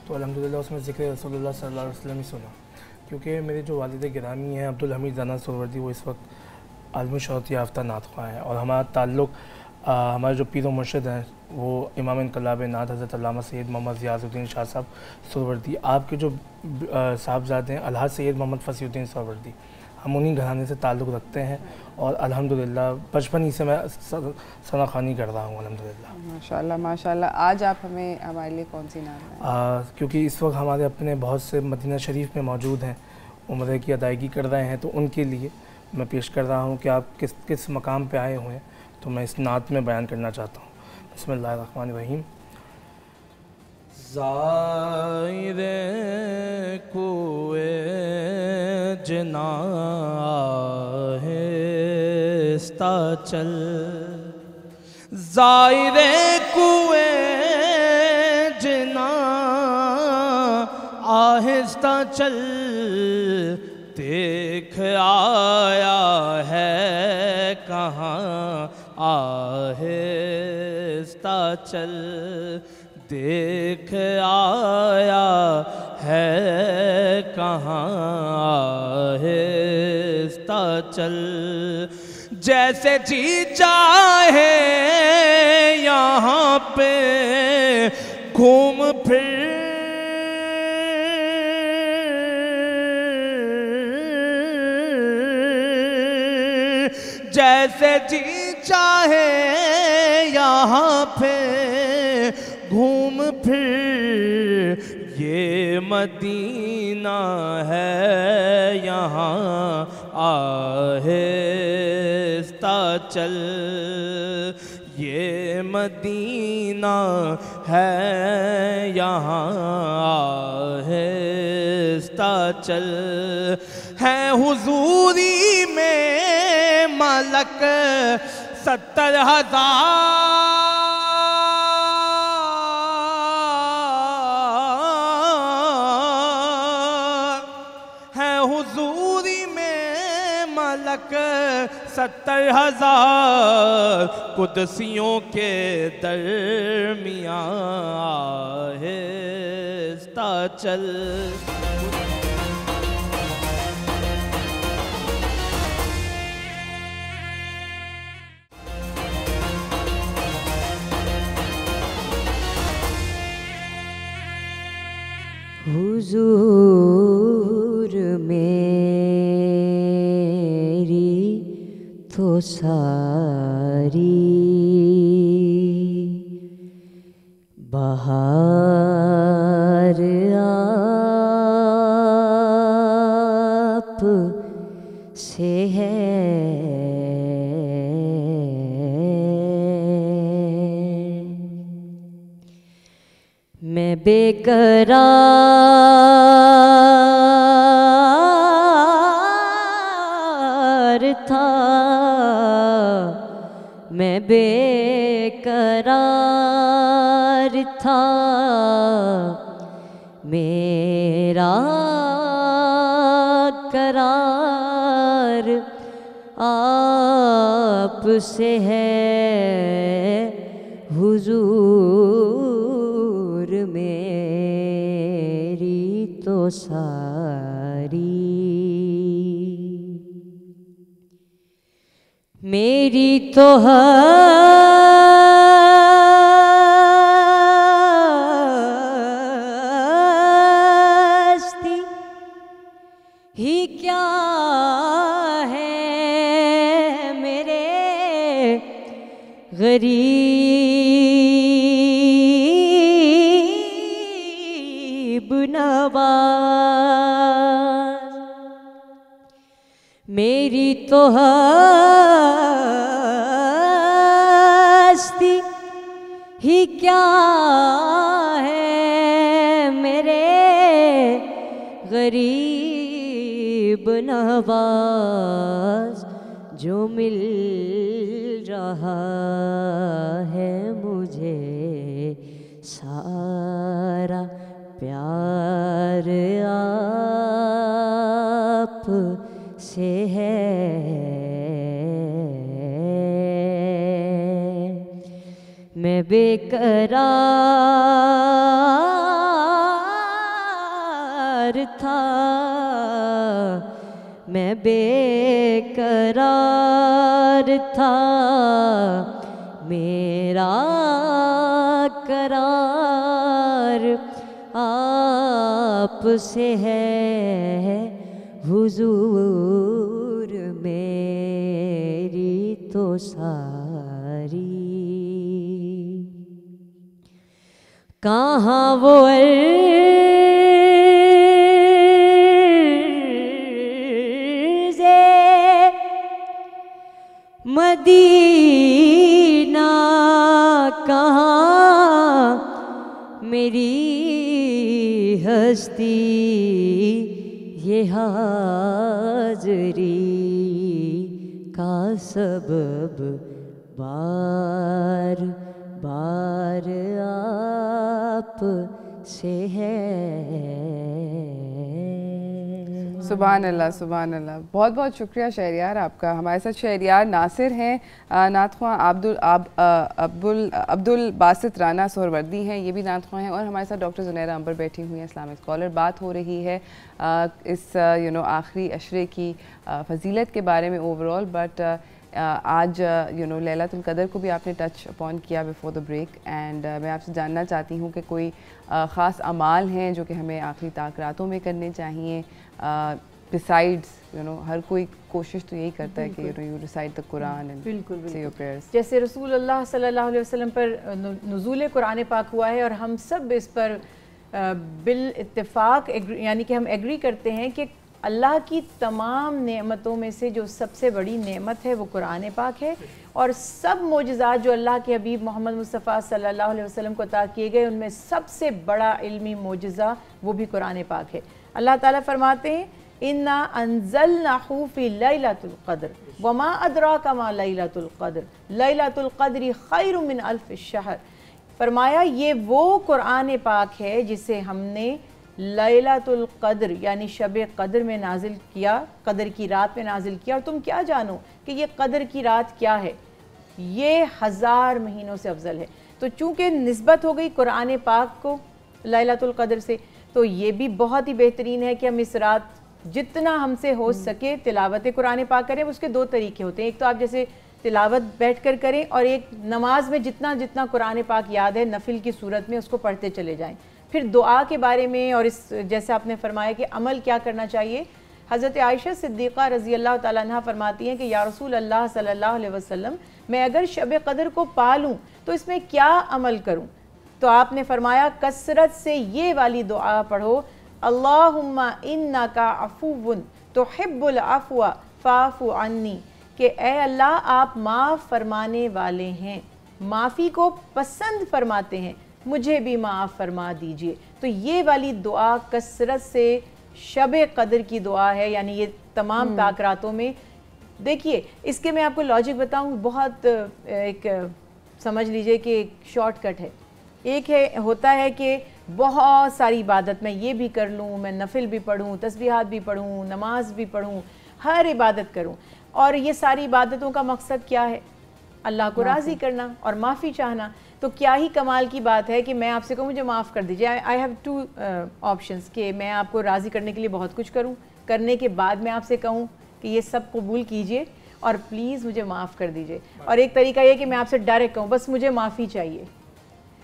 तो अल्हम्दुलिल्लाह उसमें ज़िक्र रसूलुल्लाह सल्लल्लाहु अलैहि वसल्लम ही सुना, क्योंकि मेरे जो वालिद गिरामी हैं अब्दुल हमीद राना सोहरवर्दी, वो इस वक्त आलमी शौहरत याफ्ता नात ख्वां हैं और हमारा ताल्लुक़ हमारे जो पीर व मुर्शिद हैं वो इमाम इनकलाब नात हज़रत अल्लामा सैयद मोहम्मद ज़ियाउद्दीन शाह साहब सुहरवर्दी, आपके जो साहबजादे हैं अलहाज सैयद मोहम्मद फसीउद्दीन सुहरवर्दी, हम उन्हीं घराने से ताल्लुक़ रखते हैं और अल्हम्दुलिल्लाह बचपन ही से मैं सना ख़ानी कर रहा हूँ अल्हम्दुलिल्लाह। माशाल्लाह माशाल्लाह। आज आप हमें हमारे लिए कौन सी नात है? क्योंकि इस वक्त हमारे अपने बहुत से मदीना शरीफ में मौजूद हैं, उम्रे की अदायगी कर रहे हैं, तो उनके लिए मैं पेश कर रहा हूँ कि आप किस किस मकाम पे आए हुए हैं, तो मैं इस नात में बयान करना चाहता हूँ। बिस्मिल्लाहिर्रहमानिर्रहीम। ज़ाइरे कुए जना आहिस्ता चल, ज़ाइरे कुए जना आहिस्ता चल, देख आया है कहाँ आहिस्ता चल, देख आया है कहाँ आहिस्ता चल, जैसे जी चाहे यहाँ पे घूम फिर, जैसे जी चाहे यहाँ पे घूम फिर, ये मदीना है यहाँ आहिस्ता चल, ये मदीना है यहाँ आहिस्ता चल, है हुजूरी में मलक 70,000, है हुजूरी में मलक 70,000, कुदसियों के दरमियाँ आहिस्ता चल, हुजूर मेरी तो सारी बहार आप से है, मैं बेकरार था, मैं बेकरार था, मेरा करार आप से है, हुजूर मेरी तो सारी, मेरी तो हस्ती ही क्या है, मेरे गरीब नवाज, मेरी तो हस्ती ही क्या है, मेरे गरीब नवाज, जो मिल रहा है मुझे सारा प्यार आप से है, मैं बेकरार था, मैं बेकरार था, मेरा करार आपसे है हुजूर मेरी तो सारी। कहाँ वो अर्ज़े मदीना, कहाँ मेरी हस्ती ये हाज़री का सबब बार बार आप से है। सुभान अल्लाह, सुभान अल्लाह। बहुत बहुत शुक्रिया शहरियार आपका। हमारे साथ शहरियार नासिर हैं, नात ख्वां अब्दुल बासित राना सोहरवर्दी हैं, ये भी नात ख्वां हैं, और हमारे साथ डॉक्टर ज़ुनैरा अंबर बैठी हुई हैं, इस्लामिक स्कॉलर। बात हो रही है इस आखिरी अशरे की फजीलत के बारे में ओवरऑल, बट आज लैलतुल क़द्र को भी आपने टच अपॉन किया बिफोर द ब्रेक, एंड मैं आपसे जानना चाहती हूँ कि कोई ख़ास अमाल हैं जो कि हमें आखिरी ताक रातों में करने चाहिए, बिसाइड्स हर कोई कोशिश तो यही करता है कि you recite the Quran and से योर प्रेयर्स। जैसे रसूल अल्लाह सल्लल्लाहु अलैहि वसल्लम पर नुज़ूल कुरान पाक हुआ है और हम सब इस पर बिल इत्तेफाक यानी कि हम एग्री करते हैं कि अल्लाह की तमाम नेमतों में से जो सबसे बड़ी नेमत है वो कुरान पाक है, और सब मोजज़ात जो अल्लाह के हबीब मोहम्मद मुस्तफ़ा सल्लल्लाहु अलैहि वसल्लम को अता किए गए उनमें सबसे बड़ा इल्मी मोजज़ा वो भी कुरान पाक है। अल्लाह ताला फरमाते हैं इन्ना अंज़लनाहु फ़ी लैलतुल क़द्र वमा अदराका मा लैलतुल क़द्र लैलतुल क़द्रि खैरुम मिन अल्फ़ि शहर। फरमाया ये वो कुरान पाक है जिसे हमने लैलतुल क़द्र यानी शब क़द्र में नाजिल किया, क़द्र की रात में नाजिल किया, और तुम क्या जानो कि ये क़द्र की रात क्या है, ये 1000 महीनों से अफजल है। तो चूँकि निस्बत हो गई कुरान पाक को लैलतुल क़द्र से, तो ये भी बहुत ही बेहतरीन है कि हम इस रात जितना हमसे हो सके तिलावत कुरान पाक करें। उसके दो तरीके होते हैं, एक तो आप जैसे तिलावत बैठ कर करें, और एक नमाज में जितना जितना कुरान पाक याद है नफिल की सूरत में उसको पढ़ते चले जाएं। फिर दुआ के बारे में और इस जैसे आपने फरमाया कि अमल क्या करना चाहिए, हज़रत आयशा सिद्दीक़ा रज़ी अल्लाह ताला अन्हा फरमाती हैं कि या रसूल अल्लाह सल्लल्लाहु अलैहि वसल्लम मैं अगर शब क़द्र को पा लूँ तो इसमें क्या अमल करूँ? तो आपने फरमाया कसरत से ये वाली दुआ पढ़ो, अल्लाहुम्मा इन्नका अफ़ुव्वुन तुहिब्बुल अफ़्वा फ़ाफ़ु अन्नी, कि ए अल्लाह आप माफ़ फरमाने वाले हैं, माफ़ी को पसंद फरमाते हैं, मुझे भी माफ़ फरमा दीजिए। तो ये वाली दुआ कसरत से शब क़द्र की दुआ है, यानी ये तमाम ताक रातों में। देखिए इसके मैं आपको लॉजिक बताऊँ, बहुत एक समझ लीजिए कि एक शॉर्टकट है। एक है होता है कि बहुत सारी इबादत मैं ये भी कर लूँ, मैं नफिल भी पढ़ूँ, तस्बीहात भी पढ़ूँ, नमाज भी पढ़ूँ, हर इबादत करूँ, और ये सारी इबादतों का मकसद क्या है? अल्लाह को राज़ी करना और माफ़ी चाहना। तो क्या ही कमाल की बात है कि मैं आपसे कहूँ मुझे माफ़ कर दीजिए। आई हैव टू ऑप्शंस कि मैं आपको राज़ी करने के लिए बहुत कुछ करूँ, करने के बाद मैं आपसे कहूँ कि ये सब कबूल कीजिए और प्लीज़ मुझे माफ़ कर दीजिए। और एक तरीका ये कि मैं आपसे डायरेक्ट कहूँ बस मुझे माफ़ी चाहिए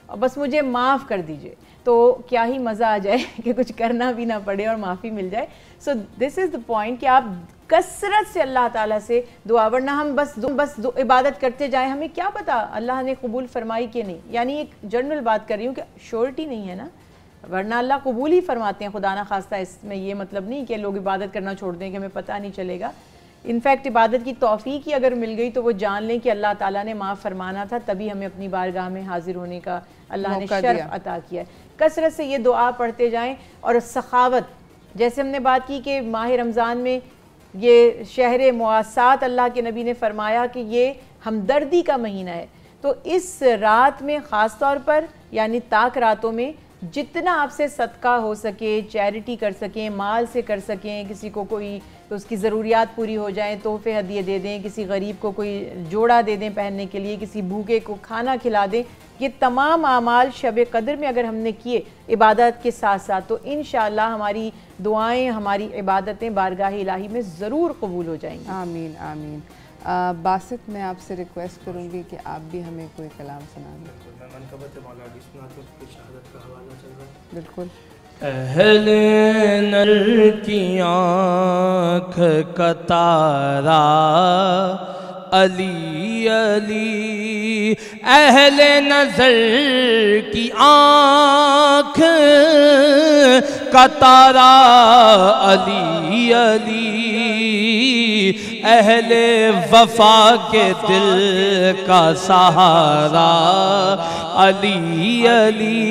और बस मुझे माफ़ कर दीजिए, तो क्या ही मज़ा आ जाए कि कुछ करना भी ना पड़े और माफ़ी मिल जाए। So this is the point कि आप कसरत से अल्लाह ताला से दुआ, वरना हम बस इबादत करते जाएं, हमें क्या पता अल्लाह ने कबूल फरमाई कि नहीं। यानी एक जनरल बात कर रही हूँ कि श्योरिटी नहीं है ना, वरना अल्लाह कबूल ही फरमाते हैं खुदा ना खास्ता। इसमें ये मतलब नहीं कि लोग इबादत करना छोड़ दें कि हमें पता नहीं चलेगा। इनफैक्ट इबादत की तौफीक ही अगर मिल गई तो वो जान लें कि अल्लाह ताला ने माफ़ फरमाना था, तभी हमें अपनी बारगाह में हाजिर होने का अल्लाह ने शर्फ अता किया है। कसरत से ये दुआ पढ़ते जाएं। और सखावत, जैसे हमने बात की कि माह रमज़ान में ये शहर मुआसात अल्लाह के नबी ने फरमाया कि ये हमदर्दी का महीना है, तो इस रात में ख़ास तौर पर यानी ताक रातों में जितना आपसे सदका हो सके, चैरिटी कर सकें, माल से कर सकें, किसी को कोई तो उसकी ज़रूरियात पूरी हो जाएं, तोहफ़े हदिये दे दें, किसी गरीब को कोई जोड़ा दे दें पहनने के लिए, किसी भूखे को खाना खिला दें। ये तमाम आमाल शब क़द्र में अगर हमने किए इबादत के साथ साथ, तो इंशाअल्लाह हमारी दुआएं, हमारी इबादतें बारगाह इलाही में ज़रूर कबूल हो जाएंगी। आमीन आमीन। बासित, मैं आपसे रिक्वेस्ट करूँगी कि आप भी हमें कोई कलाम सुना दें। बिल्कुल। अहले नर की आँख का तारा अली अली, अहले नजर की आँख का तारा अली अली, अहले वफा के दिल का सहारा अली अली,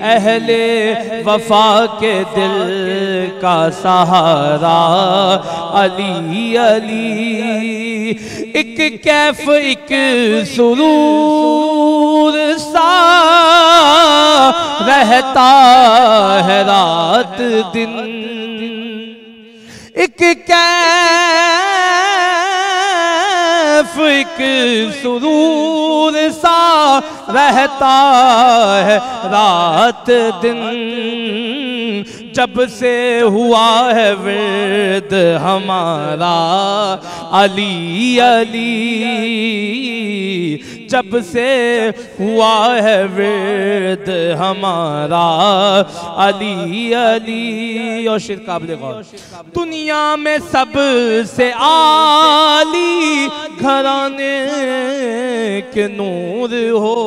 अहले वफा के दिल का सहारा अली अली। एक कैफ एक सुरूर सा रहता है रात दिन, एक कैफ एक सुरूर सा रहता है रात दिन, जब से हुआ है विर्द हमारा अली अली, जब से हुआ है विर्द हमारा अली अली। और शेर काबिल गौर, दुनिया में सबसे आली घराने के नूर हो,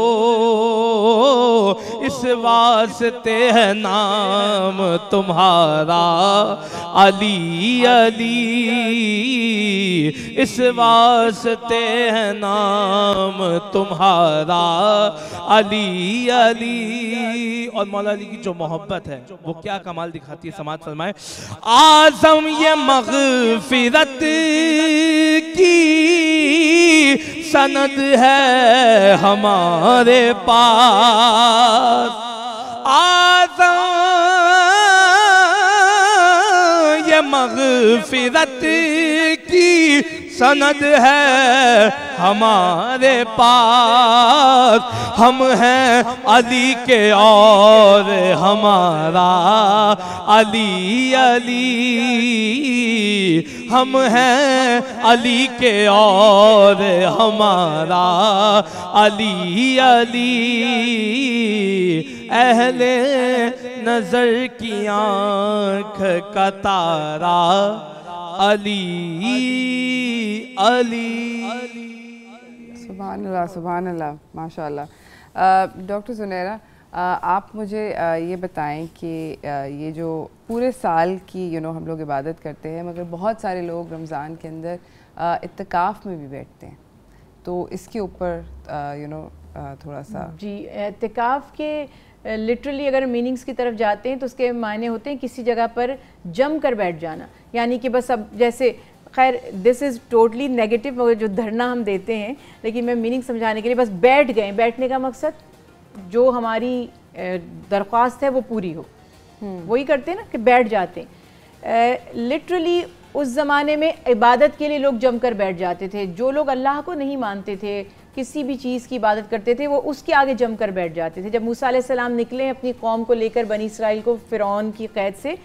इस वास्ते है नाम तुम्हारा अली अली, इस वास्ते है नाम तुम्हारा अली अली। और मौला अली की जो मोहब्बत है वो क्या कमाल दिखाती है, समाज फरमाए। आज़म ये मग़फ़िरत की सनद है हमारे पास, आज़म ये मग़फ़िरत की सनद है हमारे पास, हम हैं अली के और हमारा अली अली, हम हैं अली के और हमारा अली अली, अहले नजर की आँख का तारा अली अली। सुभान अल्लाह, सुभान अल्लाह, माशाअल्लाह। डॉक्टर ज़ुनैरा, आप मुझे ये बताएं कि ये जो पूरे साल की हम लोग इबादत करते हैं, मगर बहुत सारे लोग रमज़ान के अंदर इत्तिकाफ़ में भी बैठते हैं, तो इसके ऊपर थोड़ा सा। जी, इत्तिकाफ़ के लिटरली अगर मीनिंग्स की तरफ जाते हैं तो उसके मायने होते हैं किसी जगह पर जम कर बैठ जाना, यानी कि बस अब जैसे, खैर दिस इज़ टोटली नेगेटिव जो धरना हम देते हैं, लेकिन मैं मीनिंग समझाने के लिए बस बैठ गए। बैठने का मकसद जो हमारी दरख्वास्त है वो पूरी हो, वही करते हैं ना कि बैठ जाते हैं। लिटरली उस ज़माने में इबादत के लिए लोग जमकर बैठ जाते थे। जो लोग अल्लाह को नहीं मानते थे, किसी भी चीज़ की इबादत करते थे, वो उसके आगे जमकर बैठ जाते थे। जब मूसा अलैहिस्सलाम निकले अपनी कौम को लेकर बनी इसराइल को फ़िरौन की क़ैद से,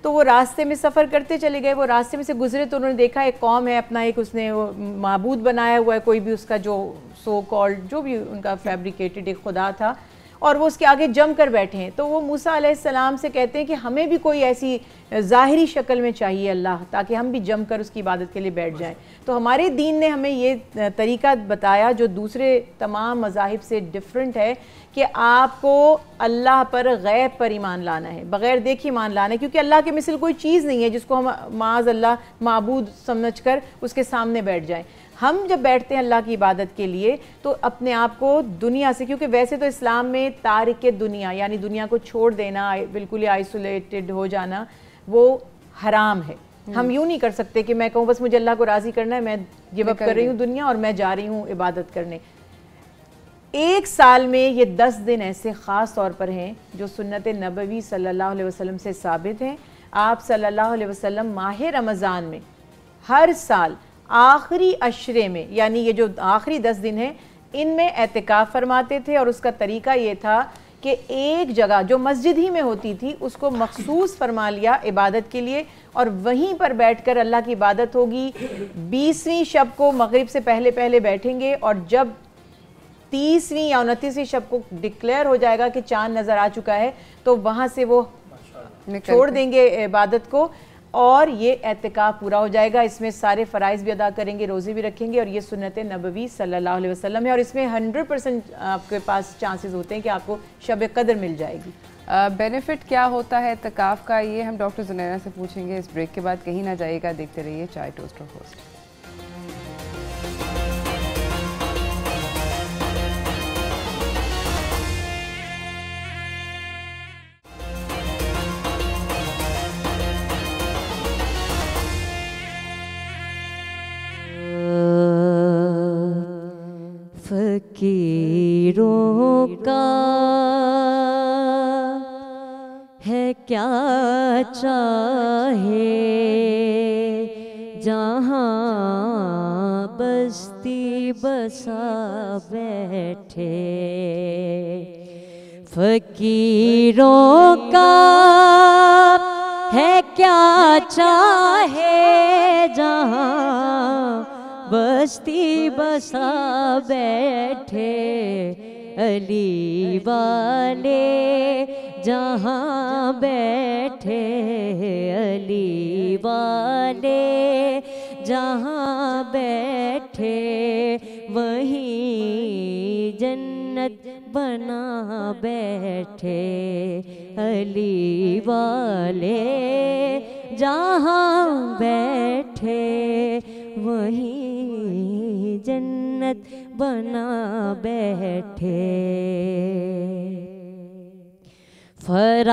तो वो रास्ते में सफ़र करते चले गए। वो रास्ते में से गुजरे तो उन्होंने देखा एक कौम है, अपना एक उसने वो माबूद बनाया हुआ है, कोई भी उसका जो सो कॉल्ड जो भी उनका फैब्रिकेटेड एक खुदा था, और वो उसके आगे जम कर बैठे हैं। तो वो मूसा अलैहिस्सलाम से कहते हैं कि हमें भी कोई ऐसी ज़ाहिरी शक्ल में चाहिए अल्लाह, ताकि हम भी जम कर उसकी इबादत के लिए बैठ जाएं। तो हमारे दीन ने हमें ये तरीका बताया जो दूसरे तमाम मज़ाहिब से डिफरेंट है, कि आपको अल्लाह पर गैब पर ईमान लाना है, बग़ैर देखे ईमान लाना है, क्योंकि अल्लाह के मिसल कोई चीज़ नहीं है जिसको हम माज़ अल्लाह माबूद समझ कर उसके सामने बैठ जाएँ। हम जब बैठते हैं अल्लाह की इबादत के लिए तो अपने आप को दुनिया से, क्योंकि वैसे तो इस्लाम में तारिक दुनिया यानी दुनिया को छोड़ देना, बिल्कुल ही आइसोलेटेड हो जाना, वो हराम है। हम यूँ नहीं कर सकते कि मैं कहूँ बस मुझे अल्लाह को राज़ी करना है, मैं गिव अप कर रही हूँ दुनिया और मैं जा रही हूँ इबादत करने। एक साल में ये 10 दिन ऐसे ख़ास तौर पर हैं जो सुन्नत नबवी सल्लल्लाहु अलैहि वसल्लम से साबित हैं। आप सल्लल्लाहु अलैहि वसल्लम माह रमज़ान में हर साल आखिरी अशरे में, यानी ये जो आखिरी 10 दिन हैं, इनमें एतिकाफ़ फरमाते थे। और उसका तरीका ये था कि एक जगह जो मस्जिद ही में होती थी उसको मखसूस फरमा लिया इबादत के लिए, और वहीं पर बैठकर अल्लाह की इबादत होगी। 20वीं शब को मगरिब से पहले पहले बैठेंगे, और जब 30वीं या 29वीं शब को डिक्लेयर हो जाएगा कि चांद नज़र आ चुका है, तो वहाँ से वो छोड़ देंगे इबादत को, और ये एतिकाफ पूरा हो जाएगा। इसमें सारे फ़राइज़ भी अदा करेंगे, रोज़े भी रखेंगे, और ये सुन्नत नबवी सल्लल्लाहु अलैहि वसल्लम है। और इसमें 100% आपके पास चांसेस होते हैं कि आपको शब कदर मिल जाएगी। बेनिफिट क्या होता है एतिकाफ का, ये हम डॉक्टर जुनैरा से पूछेंगे इस ब्रेक के बाद। कहीं ना जाइएगा, देखते रहिए चाय टोस्टर होस्ट। फकीरों का है क्या चाहे, जहाँ बस्ती बसा बैठे। फकीरों का है क्या चाहे, जहाँ बस्ती बसा बैठे। अली वाले जहाँ बैठे, अली वाले जहाँ बैठे, वहीं जन्नत बना बैठे। अली वाले जहाँ बैठे, वहीं जन्नत बना बैठे। फराज़ेदार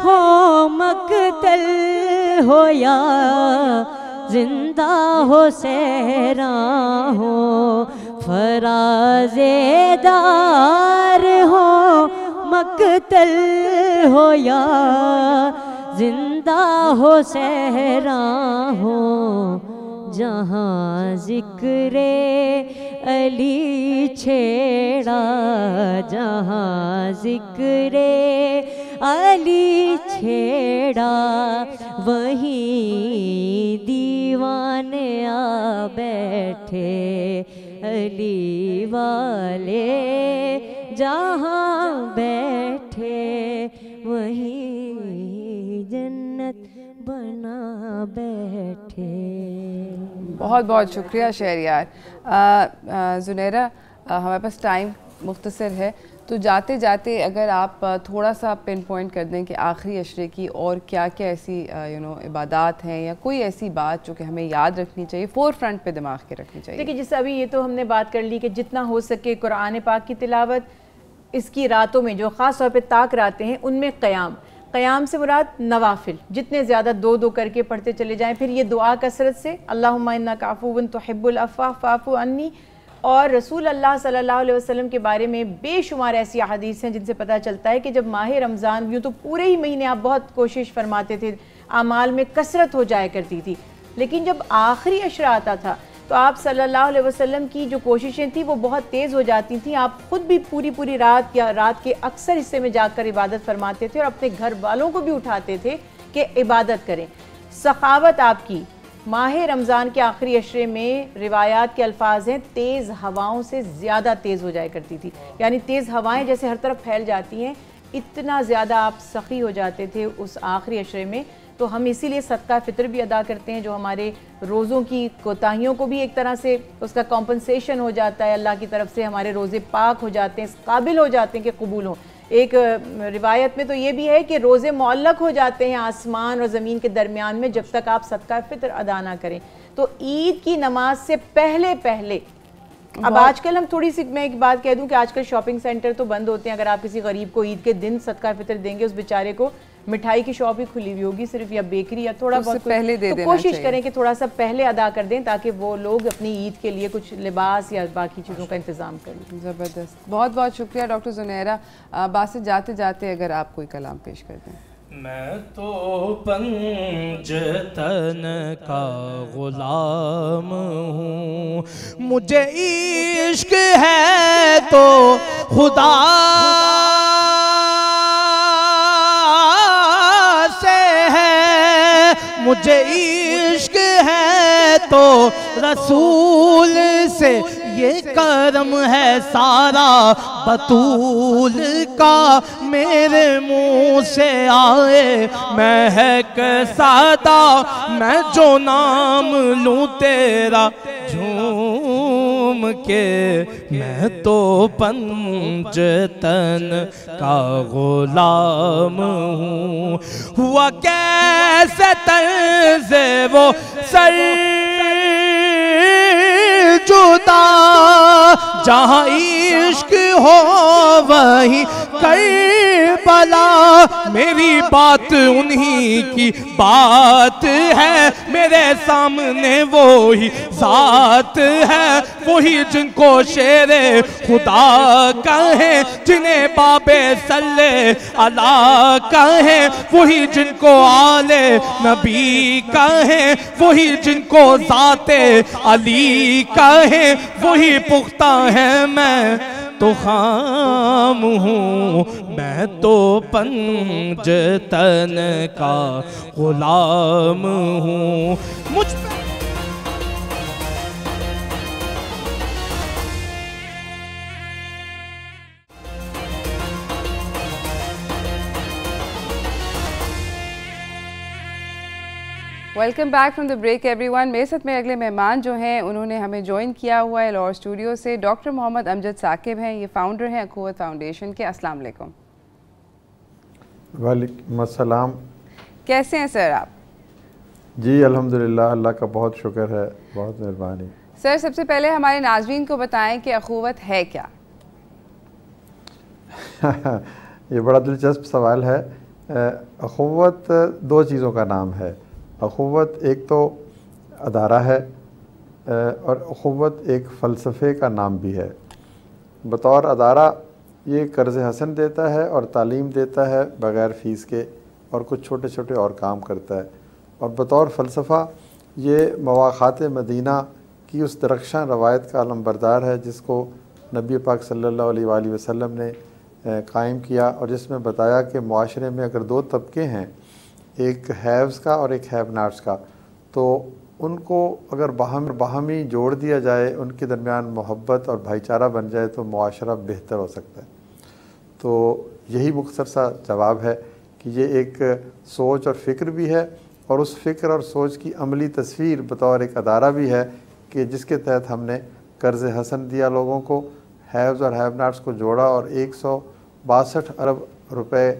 हो मक़तल हो या जिंदा हो सहरा हो, फराज़ेदार हो मक़तल हो या जिंदा हो सहरा हो। जहाँ ज़िक्रे अली छेड़ा, जहाँ ज़िक्रे अली छेड़ा, वहीं दीवाने आ बैठे। अली वाले जहाँ बैठे, वहीं जन्नत बना बैठे। बहुत बहुत शुक्रिया शहरियार। जुनैरा, हमारे पास टाइम मुख्तसर है, तो जाते जाते अगर आप थोड़ा सा पिन पॉइंट कर दें कि आखिरी अशरे की और क्या क्या ऐसी इबादात हैं या कोई ऐसी बात जो कि हमें याद रखनी चाहिए, फोर फ्रंट पे दिमाग के रखनी चाहिए। देखिए, जैसे अभी ये तो हमने बात कर ली कि जितना हो सके कुरान पाक की तिलावत, इसकी रातों में जो ख़ास तौर पे ताक रातें हैं उनमें क़याम से मुराद नवाफिल जितने ज़्यादा दो दो करके पढ़ते चले जाएं। फिर ये दुआ कसरत से, अल्लाहुम्मा इन्नका अफ़ुव्वुन तुहिब्बुल अफ़्वा फ़अफ़ु अन्नी। और रसूल अल्लाह सल्लल्लाहु अलैहि वसल्लम के बारे में बेशुमार ऐसी अहादीस हैं जिनसे पता चलता है कि जब माह रमज़ान, यूँ तो पूरे ही महीने आप बहुत कोशिश फरमाते थे, आमाल में कसरत हो जाया करती थी, लेकिन जब आखिरी अशरा आता था तो आप सल्लल्लाहु अलैहि वसल्लम की जो कोशिशें थी वो बहुत तेज़ हो जाती थी। आप ख़ुद भी पूरी पूरी रात या रात के अक्सर हिस्से में जाकर इबादत फरमाते थे और अपने घर वालों को भी उठाते थे कि इबादत करें। सखावत आपकी माह रमज़ान के आखिरी अशरे में रिवायात के अल्फाज हैं, तेज़ हवाओं से ज़्यादा तेज़ हो जाया करती थी, यानी तेज़ हवाएं जैसे हर तरफ फैल जाती हैं, इतना ज़्यादा आप सखी हो जाते थे उस आखिरी अशरे में। तो हम इसीलिए सदका फ़ितर भी अदा करते हैं, जो हमारे रोज़ों की कोताहियों को भी एक तरह से उसका कॉम्पनसेशन हो जाता है, अल्लाह की तरफ से हमारे रोज़े पाक हो जाते हैं, काबिल हो जाते हैं कि कबूल हों। एक रिवायत में तो ये भी है कि रोज़े मुअल्लक हो जाते हैं आसमान और ज़मीन के दरमियान में जब तक आप सदका फ़ितर अदा ना करें। तो ईद की नमाज से पहले पहले, अब आजकल हम थोड़ी सी, मैं एक बात कह दूं कि आजकल शॉपिंग सेंटर तो बंद होते हैं। अगर आप किसी गरीब को ईद के दिन सदका फ़ितर देंगे, उस बेचारे को मिठाई की शॉप ही खुली हुई होगी सिर्फ, या बेकरी, या थोड़ा बहुत पहले दे देना कोशिश चाहिए। करें कि थोड़ा सा पहले अदा कर दें ताकि वो लोग अपनी ईद के लिए कुछ लिबास या बाकी चीज़ों का इंतज़ाम करें। ज़बरदस्त, बहुत बहुत शुक्रिया डॉक्टर जुनैरा। बात से जाते जाते अगर आप कोई कलाम पेश कर दें। मैं तो पंजतन का गुलाम हूँ, मुझे इश्क है तो खुदा से है, मुझे इश्क है तो रसूल से, ये करम है सारा बतूल का, मेरे मुंह से आए महक सादा, मैं जो नाम लूं तेरा झूम के, मैं तो पंजतन का गुलाम हूँ। हुआ कैसे तर्ज़े वो सर जुदा, जहाँ इश्क हो वहीं करबला, मेरी बात उन्हीं की बात है, मेरे सामने वो ही ज़ात है, वही जिनको शेरे खुदा कहें, जिन्हें बाबे सल्ले अला कहें, वही जिनको आले नबी कहें, वही जिनको ज़ाते अली कहें, वही पुख्ता है, मैं तो खाम हूँ, मैं तो पंजतन का गुलाम हूँ। मुझ पे welcome back from the break everyone. मेरे साथ में अगले मेहमान जो हैं उन्होंने हमें ज्वाइन किया हुआ है लाहौर स्टूडियो से। डॉक्टर मोहम्मद अमजद साकिब हैं, ये फाउंडर हैं अखुवत फाउंडेशन के। अस्सलाम वालेकुम। वालेकुम अस्सलाम। कैसे हैं सर आप? जी अल्हम्दुलिल्लाह, अल्लाह का बहुत शुक्र है, बहुत मेहरबानी। सर सबसे पहले हमारे नाज़रीन को बताएं कि अखुवत है क्या? ये बड़ा दिलचस्प सवाल है। अखुवत दो चीज़ों का नाम है। अखुवत एक तो अदारा है और अखुवत एक फ़लसफ़े का नाम भी है। बतौर अदारा ये कर्ज़ हसन देता है और तालीम देता है बग़ैर फ़ीस के, और कुछ छोटे छोटे और काम करता है। और बतौर फ़लसफ़ा ये मवाक़ात मदीना की उस दरख्शां रवायत का अलमबरदार है जिसको नबी पाक सल्लल्लाहु अलैहि वसल्लम ने कायम किया, और जिसमें बताया कि मुआशरे में अगर दो तबके हैं, एक हैव्स का और एक हैव नॉट्स का, तो उनको अगर बाहमी जोड़ दिया जाए, उनके दरमियान मोहब्बत और भाईचारा बन जाए तो मुआशरा बेहतर हो सकता है। तो यही मुख्तसर सा जवाब है कि ये एक सोच और फ़िक्र भी है, और उस फ़िक्र और सोच की अमली तस्वीर बतौर एक अदारा भी है कि जिसके तहत हमने कर्ज़ हसन दिया लोगों को, हैव्स और हैव नॉट्स को जोड़ा, और 162 अरब रुपए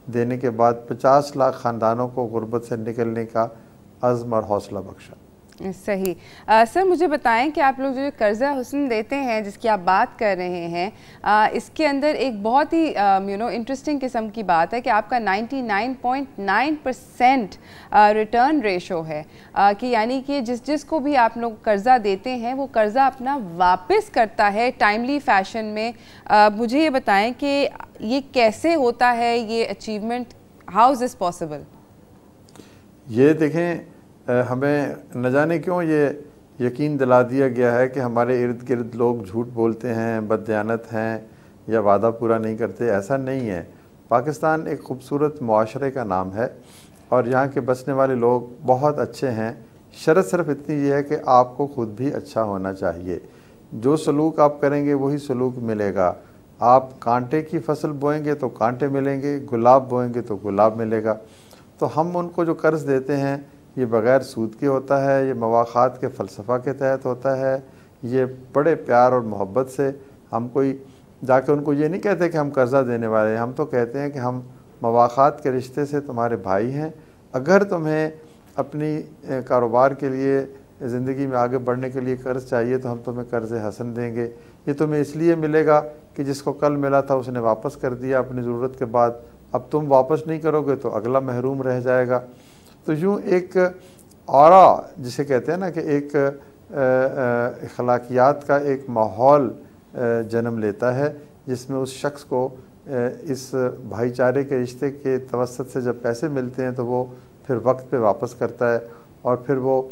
देने के बाद 50 लाख ख़ानदानों को गुर्बत से निकलने का अज़्म और हौसला बख्शा। सही। सर मुझे बताएं कि आप लोग जो कर्ज़ा हुस्न देते हैं जिसकी आप बात कर रहे हैं, इसके अंदर एक बहुत ही इंटरेस्टिंग किस्म की बात है कि आपका 99.9% रिटर्न रेशो है, कि यानी कि जिसको भी आप लोग कर्ज़ा देते हैं वो कर्ज़ा अपना वापस करता है टाइमली फ़ैशन में। मुझे ये बताएं कि ये कैसे होता है, ये achievement, how is this possible? ये देखें, हमें न जाने क्यों ये यकीन दिला दिया गया है कि हमारे इर्द गिर्द लोग झूठ बोलते हैं, बददयानत हैं या वादा पूरा नहीं करते। ऐसा नहीं है। पाकिस्तान एक ख़ूबसूरत मुआशरे का नाम है और यहाँ के बसने वाले लोग बहुत अच्छे हैं। शर्त सिर्फ इतनी ये है कि आपको ख़ुद भी अच्छा होना चाहिए। जो सलूक आप करेंगे वही सलूक मिलेगा। आप कांटे की फसल बोएंगे तो कांटे मिलेंगे, गुलाब बोएंगे तो गुलाब मिलेगा। तो हम उनको जो कर्ज़ देते हैं ये बग़ैर सूद के होता है, ये मवाक़ात के फ़लसफ़ा के तहत होता है। ये बड़े प्यार और मोहब्बत से, हम कोई जाके उनको ये नहीं कहते कि हम कर्ज़ा देने वाले हैं, हम तो कहते हैं कि हम मवाक़ात के रिश्ते से तुम्हारे भाई हैं। अगर तुम्हें अपनी कारोबार के लिए, ज़िंदगी में आगे बढ़ने के लिए कर्ज़ चाहिए तो हम तुम्हें कर्ज़ हसन देंगे। ये तुम्हें इसलिए मिलेगा कि जिसको कल मिला था उसने वापस कर दिया अपनी ज़रूरत के बाद, अब तुम वापस नहीं करोगे तो अगला महरूम रह जाएगा। तो यूँ एक औरा जिसे कहते हैं ना कि एक अखलाकियात का एक माहौल जन्म लेता है जिसमें उस शख्स को इस भाईचारे के रिश्ते के तवसत से जब पैसे मिलते हैं तो वो फिर वक्त पे वापस करता है, और फिर वो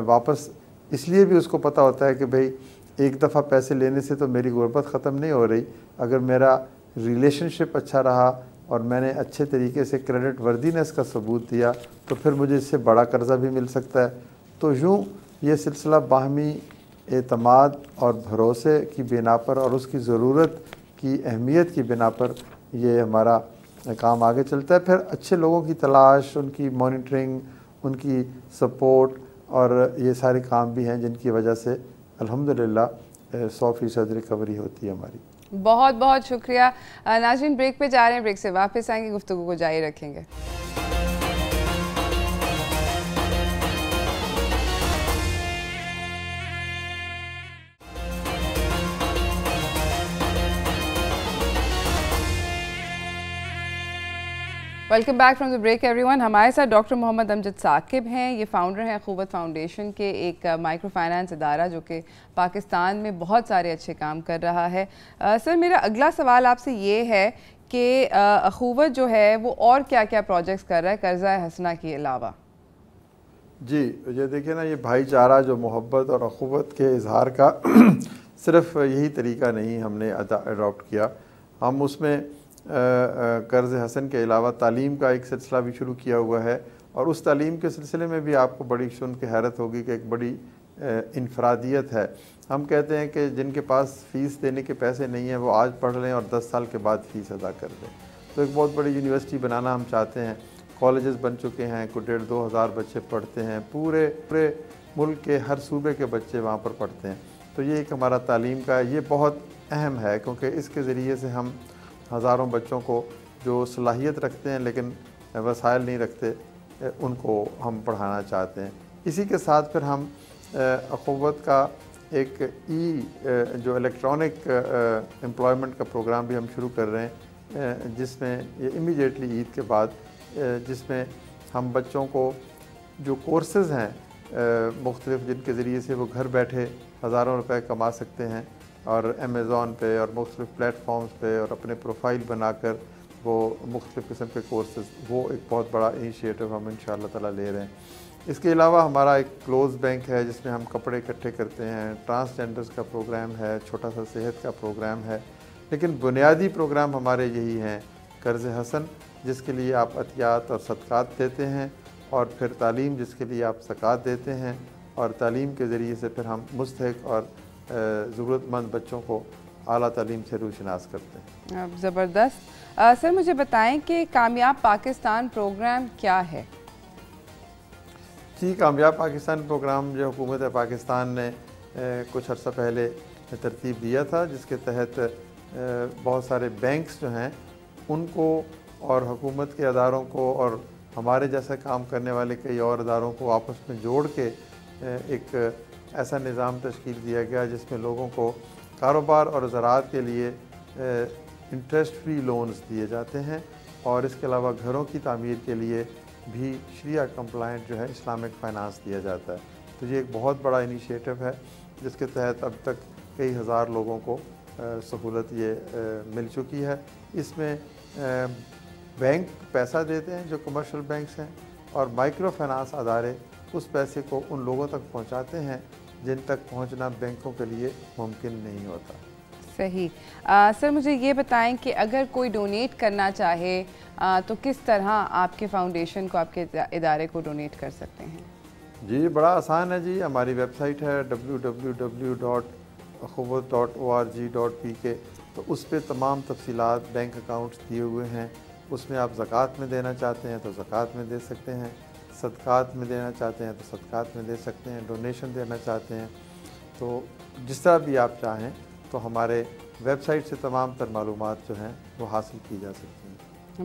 वापस इसलिए भी उसको पता होता है कि भाई एक दफ़ा पैसे लेने से तो मेरी गुर्बत ख़त्म नहीं हो रही, अगर मेरा रिलेशनशिप अच्छा रहा और मैंने अच्छे तरीके से क्रेडिट वर्दीनेस का सबूत दिया तो फिर मुझे इससे बड़ा कर्ज़ा भी मिल सकता है। तो यूँ ये सिलसिला बाहमी एतमाद और भरोसे की बिना पर और उसकी ज़रूरत की अहमियत की बिना पर ये हमारा काम आगे चलता है। फिर अच्छे लोगों की तलाश, उनकी मॉनिटरिंग, उनकी सपोर्ट और ये सारे काम भी हैं जिनकी वजह से अल्हम्दुलिल्लाह 100% रिकवरी होती है हमारी। बहुत बहुत शुक्रिया। नाज़रीन ब्रेक पे जा रहे हैं, ब्रेक से वापस आएंगे, गुफ्तगू को जारी रखेंगे। Welcome back from the break everyone. हमारे साथ डॉक्टर मोहम्मद अमजद साकिब हैं, ये फाउंडर हैं अखुवत फाउंडेशन के, एक माइक्रो फाइनेंस इदारा जो कि पाकिस्तान में बहुत सारे अच्छे काम कर रहा है। सर, मेरा अगला सवाल आपसे ये है कि अखुवत जो है वो और क्या क्या प्रोजेक्ट्स कर रहा है कर्ज़ा हसना के अलावा? जी, ये देखिए ना, ये भाईचारा जो मोहब्बत और अखुवत के इजहार का सिर्फ यही तरीका नहीं हमने अडॉप्ट किया, हम उसमें कर्ज़ हसन के अलावा तालीम का एक सिलसिला भी शुरू किया हुआ है। और उस तालीम के सिलसिले में भी आपको बड़ी सुन के हैरत होगी कि एक बड़ी इनफरादियत है। हम कहते हैं कि जिनके पास फ़ीस देने के पैसे नहीं हैं वो आज पढ़ लें और 10 साल के बाद फ़ीस अदा कर दें। तो एक बहुत बड़ी यूनिवर्सिटी बनाना हम चाहते हैं। कॉलेजेस बन चुके हैं, कुछ 1,500-2 हज़ार बच्चे पढ़ते हैं, पूरे मुल्क के हर सूबे के बच्चे वहाँ पर पढ़ते हैं। तो ये एक हमारा तालीम का ये बहुत अहम है, क्योंकि इसके ज़रिए से हम हज़ारों बच्चों को जो सलाहियत रखते हैं लेकिन वसाइल नहीं रखते, उनको हम पढ़ाना चाहते हैं। इसी के साथ फिर हम अखुवत का एक जो इलेक्ट्रॉनिक एम्प्लॉयमेंट का प्रोग्राम भी हम शुरू कर रहे हैं, जिसमें ये इमीडिएटली ईद के बाद, जिसमें हम बच्चों को जो कोर्सेज़ हैं मुख्तलिफ़ जिनके ज़रिए से वो घर बैठे हज़ारों रुपए कमा सकते हैं और अमेज़ॉन पे और मुख्तलिफ़ प्लेटफॉर्म्स पे और अपने प्रोफाइल बनाकर वो मुख्तलिफ़ किस्म के कोर्सेज़, वो एक बहुत बड़ा इनिशिएटिव हम इंशाअल्लाह ताला ले रहे हैं। इसके अलावा हमारा एक क्लोज़ बैंक है जिसमें हम कपड़े इकट्ठे करते हैं, ट्रांसजेंडर्स का प्रोग्राम है, छोटा सा सेहत का प्रोग्राम है। लेकिन बुनियादी प्रोग्राम हमारे यही हैं, कर्ज़ हसन जिसके लिए आप अतियात और सदक़ात देते हैं, और फिर तालीम जिसके लिए आप ज़कात देते हैं, और तालीम के ज़रिए से फिर हम मुस्तहिक़ और ज़रूरतमंद बच्चों को आला तालीम से रूशनास करते हैं। ज़बरदस्त। सर, मुझे बताएं कि कामयाब पाकिस्तान प्रोग्राम क्या है? जी, कामयाब पाकिस्तान प्रोग्राम जो हुकूमत पाकिस्तान ने कुछ अर्सा पहले तरतीब दिया था, जिसके तहत बहुत सारे बैंक्स जो हैं उनको और हुकूमत के अदारों को और हमारे जैसा काम करने वाले कई और अदारों को आपस में जोड़ के एक ऐसा निज़ाम तश्कील दिया गया जिसमें लोगों को कारोबार और ज़राअत के लिए इंटरेस्ट फ्री लोन्स दिए जाते हैं, और इसके अलावा घरों की तामीर के लिए भी शरिया कंप्लाइंट जो है इस्लामिक फ़ाइनेंस दिया जाता है। तो ये एक बहुत बड़ा इनिशिएटिव है जिसके तहत अब तक कई हज़ार लोगों को सहूलत ये मिल चुकी है। इसमें बैंक पैसा देते हैं जो कमर्शियल बैंक्स हैं, और माइक्रो फाइनेंस अदारे उस पैसे को उन लोगों तक पहुंचाते हैं जिन तक पहुंचना बैंकों के लिए मुमकिन नहीं होता। सही। सर, मुझे ये बताएं कि अगर कोई डोनेट करना चाहे तो किस तरह आपके फाउंडेशन को, आपके इदारे को डोनेट कर सकते हैं? जी, बड़ा आसान है जी। हमारी वेबसाइट है www.akhuwat.org.pk। तो उस पर तमाम तफसीलात, बैंक अकाउंट्स दिए हुए हैं। उसमें आप ज़कात में देना चाहते हैं तो ज़कात में दे सकते हैं, सदक़ात में देना चाहते हैं तो सदक़ात में दे सकते हैं, डोनेशन देना चाहते हैं तो जिस तरह भी आप चाहें, तो हमारे वेबसाइट से तमाम तर मालूमात जो हैं वो हासिल की जा सकती हैं।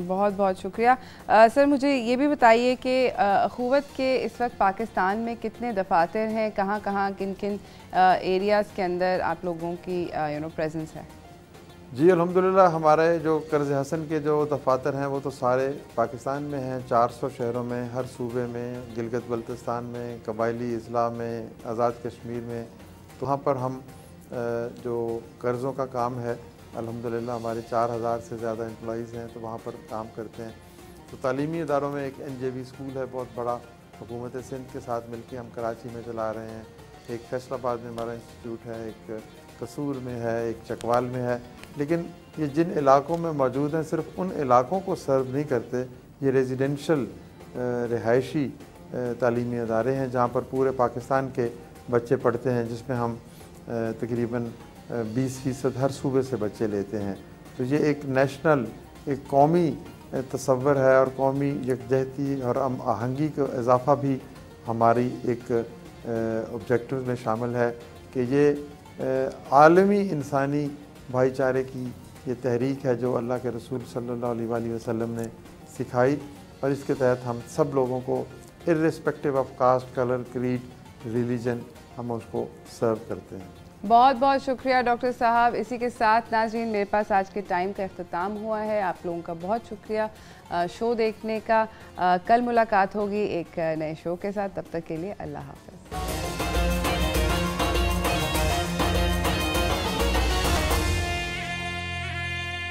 बहुत बहुत शुक्रिया। सर, मुझे ये भी बताइए कि अखुवत के इस वक्त पाकिस्तान में कितने दफातर हैं, कहाँ कहाँ, किन किन एरियाज़ के अंदर आप लोगों की प्रेजेंस है? जी, अल्हम्दुलिल्लाह हमारे जो कर्ज़ हसन के जो दफातर हैं वो तो सारे पाकिस्तान में हैं, 400 शहरों में, हर सूबे में, गिलगित बल्तिस्तान में, कबायली अज़ला में, आज़ाद कश्मीर में। तो वहाँ पर हम जो कर्ज़ों का काम है अल्हम्दुलिल्लाह हमारे 4000 से ज़्यादा एम्प्लॉइज़ हैं तो वहाँ पर काम करते हैं। तो तालीमी इदारों में एक NJV स्कूल है बहुत बड़ा, हुकूमत सिंध के साथ मिलकर हम कराची में चला रहे हैं। एक फैसलाबाद में हमारा इंस्टीट्यूट है, एक कसूर में है, एक चकवाल में है। लेकिन ये जिन इलाकों में मौजूद हैं सिर्फ उन इलाकों को सर्व नहीं करते, ये रेजिडेंशल रिहायशी तालीमी अदारे हैं जहाँ पर पूरे पाकिस्तान के बच्चे पढ़ते हैं, जिसमें हम तकरीबन 20% हर सूबे से बच्चे लेते हैं। तो ये एक नेशनल, एक कौमी तसव्वुर है और कौमी यकजहती और हम आहंगी का इजाफ़ा भी हमारी एक ऑब्जेक्टिव में शामिल है कि ये आलमी इंसानी भाईचारे की ये तहरीक है जो अल्लाह के रसूल सल्लल्लाहु अलैहि वसल्लम ने सिखाई, और इसके तहत हम सब लोगों को irrespective of caste, colour, creed, religion हम उसको सर्व करते हैं। बहुत बहुत शुक्रिया डॉक्टर साहब। इसी के साथ नाज़रीन मेरे पास आज के टाइम का अख्ताम हुआ है। आप लोगों का बहुत शुक्रिया शो देखने का। कल मुलाकात होगी एक नए शो के साथ, तब तक के लिए अल्लाह हाफ़िज़।